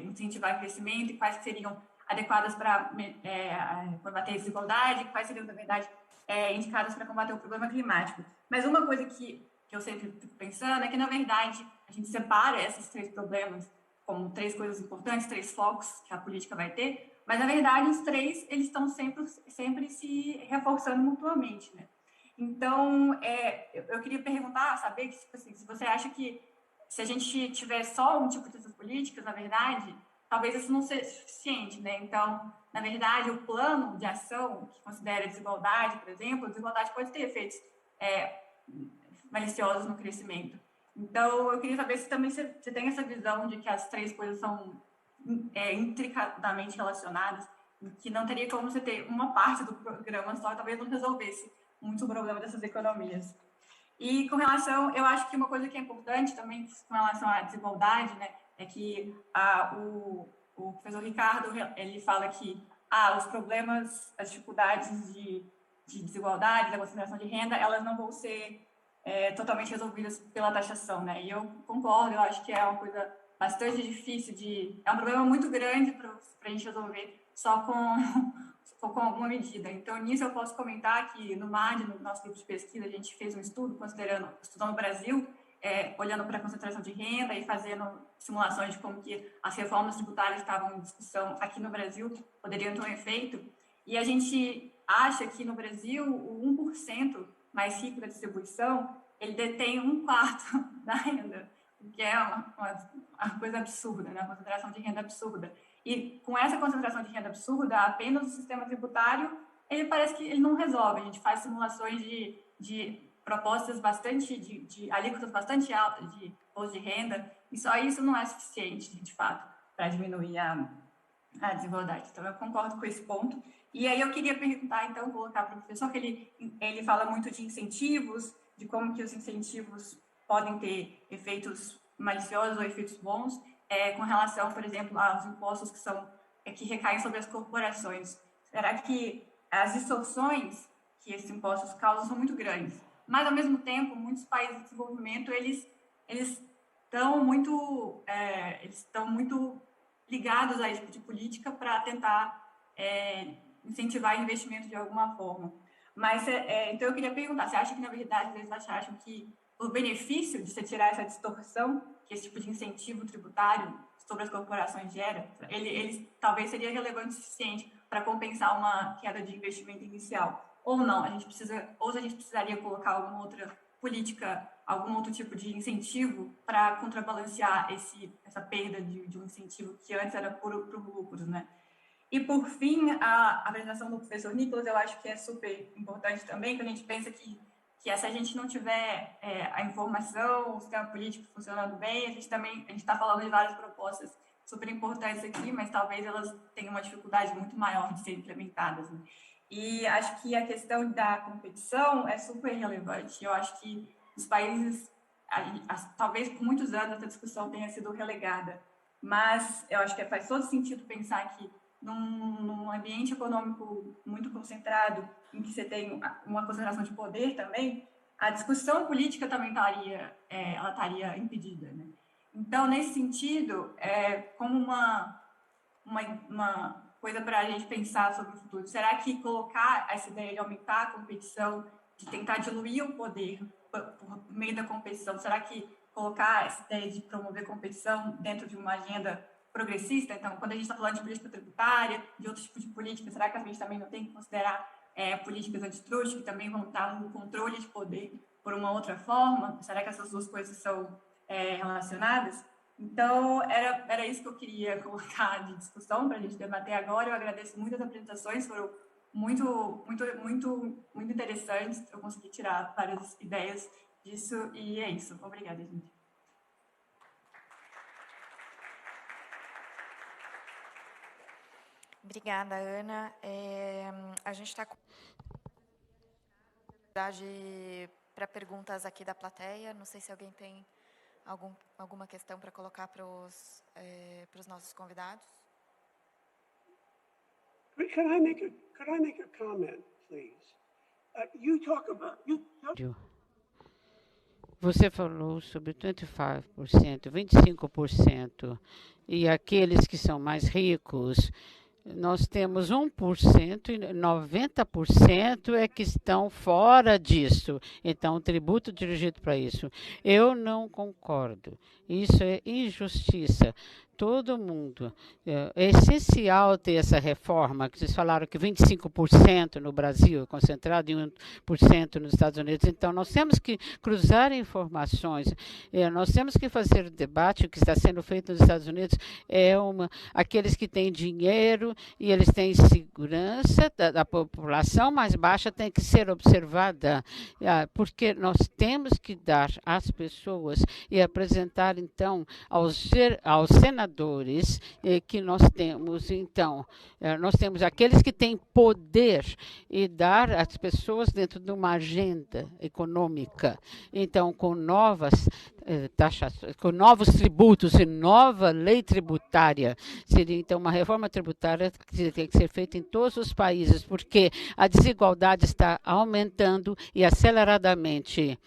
F: incentivar o crescimento e quais seriam adequadas para combater a desigualdade, quais seriam, na verdade, indicadas para combater o problema climático. Mas uma coisa que eu sempre fico pensando é que, na verdade, a gente separa esses 3 problemas como 3 coisas importantes, 3 focos que a política vai ter, mas, na verdade, os 3 eles estão sempre se reforçando mutuamente, né? Então, eu queria perguntar, saber que, tipo assim, se você acha que se a gente tiver só um tipo dessas políticas, na verdade, talvez isso não seja suficiente, né? Então, na verdade, o plano de ação que considera a desigualdade, por exemplo, a desigualdade pode ter efeitos maliciosos no crescimento. Então, eu queria saber se também você tem essa visão de que as 3 coisas são intricadamente relacionadas, que não teria como você ter uma parte do programa só, talvez não resolvesse muito o problema dessas economias. E com relação, eu acho que uma coisa que é importante também com relação à desigualdade, né, é que o professor Ricardo, ele fala que os problemas, as dificuldades de desigualdade, da concentração de renda, elas não vão ser totalmente resolvidas pela taxação, né? E eu concordo, eu acho que é uma coisa bastante difícil é um problema muito grande para a gente resolver só com alguma medida. Então, nisso eu posso comentar que no MAD, no nosso grupo de pesquisa, a gente fez um estudo estudando o Brasil, olhando para a concentração de renda e fazendo simulações de como que as reformas tributárias estavam em discussão aqui no Brasil poderiam ter um efeito. E a gente acha que no Brasil o 1% mais rico da distribuição, ele detém 1/4 da renda, o que é uma coisa absurda, né? Uma concentração de renda absurda. E com essa concentração de renda absurda, apenas o sistema tributário, ele parece que ele não resolve. A gente faz simulações de propostas bastante, de alíquotas bastante altas de imposto de renda, e só isso não é suficiente, de fato, para diminuir a desigualdade. Então, eu concordo com esse ponto. E aí eu queria perguntar, então, colocar para o professor, que ele fala muito de incentivos, de como que os incentivos podem ter efeitos maliciosos ou efeitos bons, com relação, por exemplo, aos impostos que recaem sobre as corporações. Será que as distorções que esses impostos causam são muito grandes? Mas, ao mesmo tempo, muitos países de desenvolvimento, eles estão muito ligados a esse tipo de política para tentar incentivar investimento de alguma forma. Mas, então, eu queria perguntar, você acha que, na verdade, eles acham que o benefício de você tirar essa distorção que esse tipo de incentivo tributário sobre as corporações gera, ele talvez seria relevante o suficiente para compensar uma queda de investimento inicial? Ou não, a gente precisaria colocar alguma outra política, algum outro tipo de incentivo para contrabalancear essa perda de um incentivo que antes era por lucros, né? E, por fim, a apresentação do professor Nicolas, eu acho que é super importante também, que a gente pensa que se a gente não tiver a informação, o sistema político funcionando bem, a gente está falando de várias propostas super importantes aqui, mas talvez elas tenham uma dificuldade muito maior de serem implementadas, né? E acho que a questão da competição é super relevante. Eu acho que os países, talvez por muitos anos essa discussão tenha sido relegada, mas eu acho que faz todo sentido pensar que num ambiente econômico muito concentrado, em que você tem uma concentração de poder também, a discussão política também ela estaria impedida, né? Então, nesse sentido, como uma coisa para a gente pensar sobre o futuro. Será que colocar essa ideia de aumentar a competição, de tentar diluir o poder por meio da competição, será que colocar essa ideia de promover competição dentro de uma agenda progressista? Então, quando a gente está falando de política tributária, de outros tipos de política, será que a gente também não tem que considerar políticas antitruste, que também vão estar no controle de poder por uma outra forma? Será que essas duas coisas são relacionadas? Então, era isso que eu queria colocar de discussão para a gente debater agora. Eu agradeço muito as apresentações, foram muito interessantes. Eu consegui tirar várias ideias disso e é isso. Obrigada, gente.
B: Obrigada, Ana. A gente está com para perguntas aqui da plateia. Não sei se alguém tem alguma questão para colocar para os nossos convidados.
G: Could I make a comment, please? You talk about
D: Você falou sobre 25%, 25%, e aqueles que são mais ricos, nós temos 1% e 90% é que estão fora disso. Então, o tributo dirigido para isso. Eu não concordo. Isso é injustiça. Todo mundo. É essencial ter essa reforma, que vocês falaram que 25% no Brasil, concentrado em 1% nos Estados Unidos. Então, nós temos que cruzar informações, nós temos que fazer o debate. O que está sendo feito nos Estados Unidos aqueles que têm dinheiro e eles têm segurança da população mais baixa tem que ser observada, porque nós temos que dar às pessoas e apresentar, então, aos senadores que nós temos, então, nós temos aqueles que têm poder e dar às pessoas dentro de uma agenda econômica. Então, com novas taxações, com novos tributos e nova lei tributária, seria então uma reforma tributária que tem que ser feita em todos os países, porque a desigualdade está aumentando e aceleradamente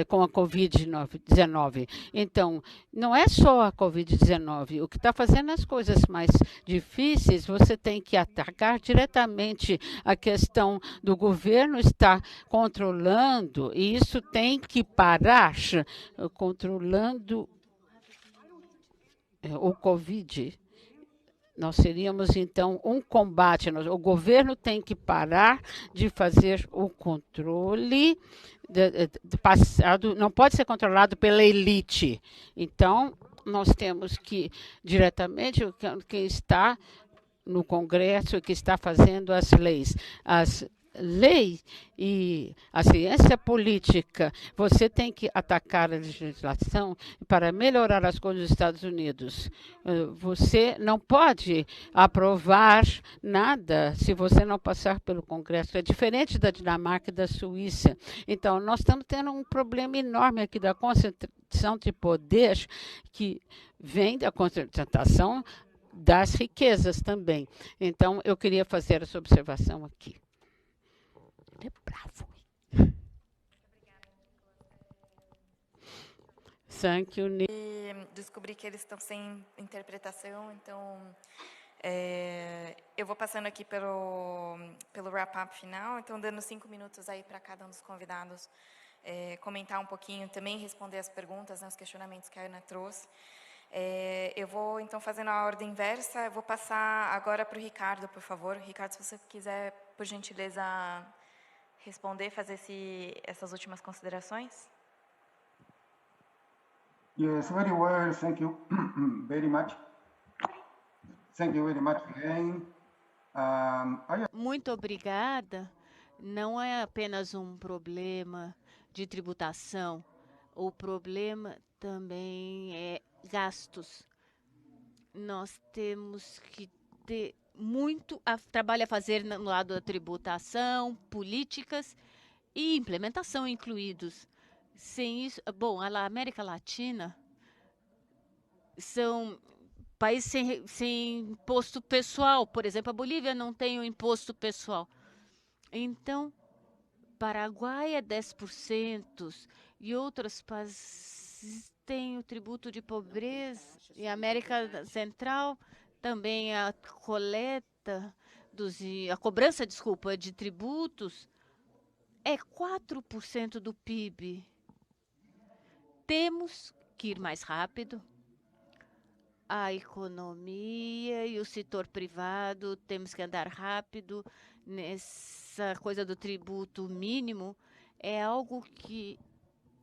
D: com a Covid-19. Então, não é só a Covid-19, o que está fazendo as coisas mais difíceis, você tem que atacar diretamente a questão do governo estar controlando, e isso tem que parar, controlando o Covid. Nós teríamos, então, um combate. O governo tem que parar de fazer o controle do passado, não pode ser controlado pela elite. Então, nós temos que, diretamente, quem está no Congresso, que está fazendo as leis, lei e a ciência política, você tem que atacar a legislação para melhorar as coisas dos Estados Unidos. Você não pode aprovar nada se você não passar pelo Congresso. É diferente da Dinamarca e da Suíça. Então, nós estamos tendo um problema enorme aqui da concentração de poder que vem da concentração das riquezas também. Então, eu queria fazer essa observação aqui. É bravo. Thank you.
B: E descobri que eles estão sem interpretação, então eu vou passando aqui pelo wrap-up final, então dando 5 minutos aí para cada um dos convidados comentar um pouquinho, também responder as perguntas, os questionamentos que a Ana trouxe. Eu vou, então, fazendo a ordem inversa, eu vou passar agora para o Ricardo, por favor. Ricardo, se você quiser, por gentileza, responder, fazer essas últimas considerações.
E: Yes, very well. Thank you very much. Thank you very much again.
C: Muito obrigada. Não é apenas um problema de tributação. O problema também é gastos. Nós temos que ter muito trabalho a fazer no lado da tributação, políticas e implementação incluídos. Sem isso, bom, a América Latina são países sem imposto pessoal. Por exemplo, a Bolívia não tem o imposto pessoal. Então, Paraguai é 10% e outros países têm o tributo de pobreza. E a América Central também a cobrança, desculpa, de tributos é 4% do PIB. Temos que ir mais rápido. A economia e o setor privado, temos que andar rápido nessa coisa do tributo mínimo. É algo que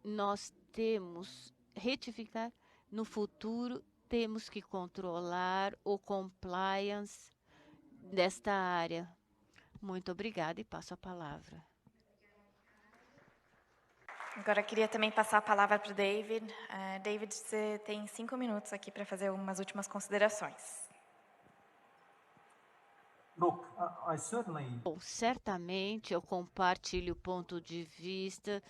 C: nós temos retificar no futuro. Temos que controlar o compliance desta área. Muito obrigada e passo a palavra.
B: Agora, eu queria também passar a palavra para o David. David, você tem 5 minutos aqui para fazer umas últimas considerações.
H: Look, I certainly...
C: Bom, certamente eu compartilho o ponto de vista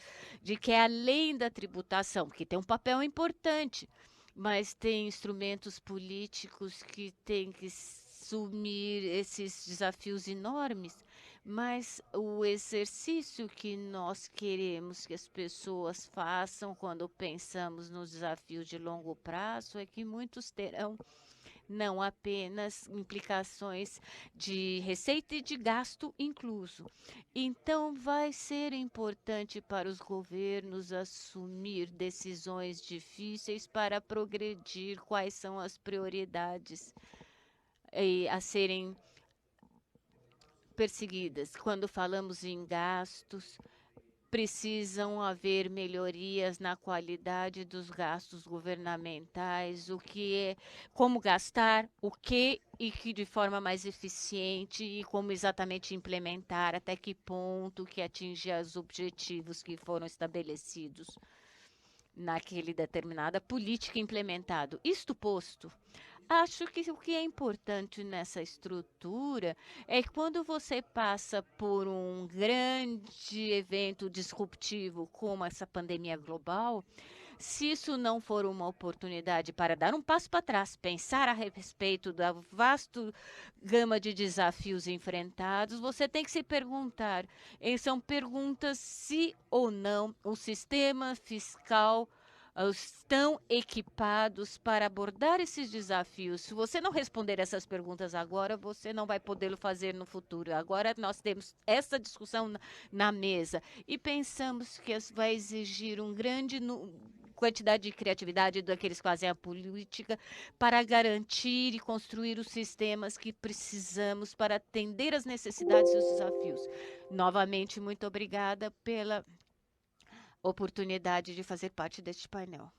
C: de que além da tributação, que tem um papel importante, mas tem instrumentos políticos que têm que assumir esses desafios enormes. Mas o exercício que nós queremos que as pessoas façam quando pensamos nos desafios de longo prazo é que muitos terão não apenas implicações de receita e de gasto incluso. Então, vai ser importante para os governos assumir decisões difíceis para progredir quais são as prioridades a serem perseguidas. Quando falamos em gastos, precisam haver melhorias na qualidade dos gastos governamentais, como gastar, o que e que de forma mais eficiente e como exatamente implementar, até que ponto que atinge os objetivos que foram estabelecidos naquele determinada política implementado. Isto posto, acho que o que é importante nessa estrutura é que quando você passa por um grande evento disruptivo como essa pandemia global, se isso não for uma oportunidade para dar um passo para trás, pensar a respeito da vasta gama de desafios enfrentados, você tem que se perguntar, são perguntas se ou não o sistema fiscal estão equipados para abordar esses desafios. Se você não responder essas perguntas agora, você não vai podê-lo fazer no futuro. Agora nós temos essa discussão na mesa e pensamos que vai exigir um grande quantidade de criatividade daqueles que fazem a política para garantir e construir os sistemas que precisamos para atender às necessidades e os desafios. Novamente, muito obrigada pela oportunidade de fazer parte deste painel.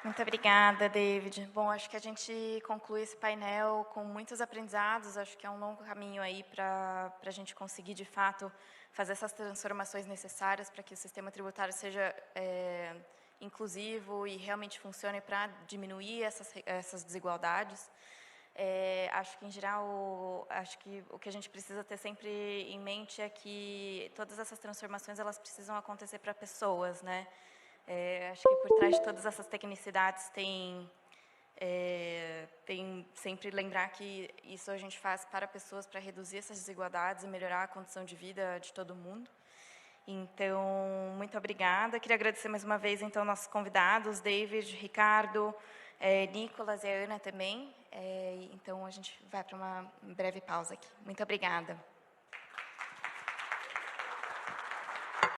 B: Muito obrigada, David. Bom, acho que a gente conclui esse painel com muitos aprendizados. Acho que é um longo caminho aí para a gente conseguir, de fato, fazer essas transformações necessárias para que o sistema tributário seja inclusivo e realmente funcione para diminuir essas desigualdades. Acho que, em geral, acho que o que a gente precisa ter sempre em mente é que todas essas transformações elas precisam acontecer para pessoas, né? Acho que por trás de todas essas tecnicidades tem sempre lembrar que isso a gente faz para pessoas, para reduzir essas desigualdades e melhorar a condição de vida de todo mundo. Então, muito obrigada. Queria agradecer mais uma vez, então, nossos convidados, David, Ricardo, Nicolas e a Ana também. Então, a gente vai para uma breve pausa aqui. Muito obrigada.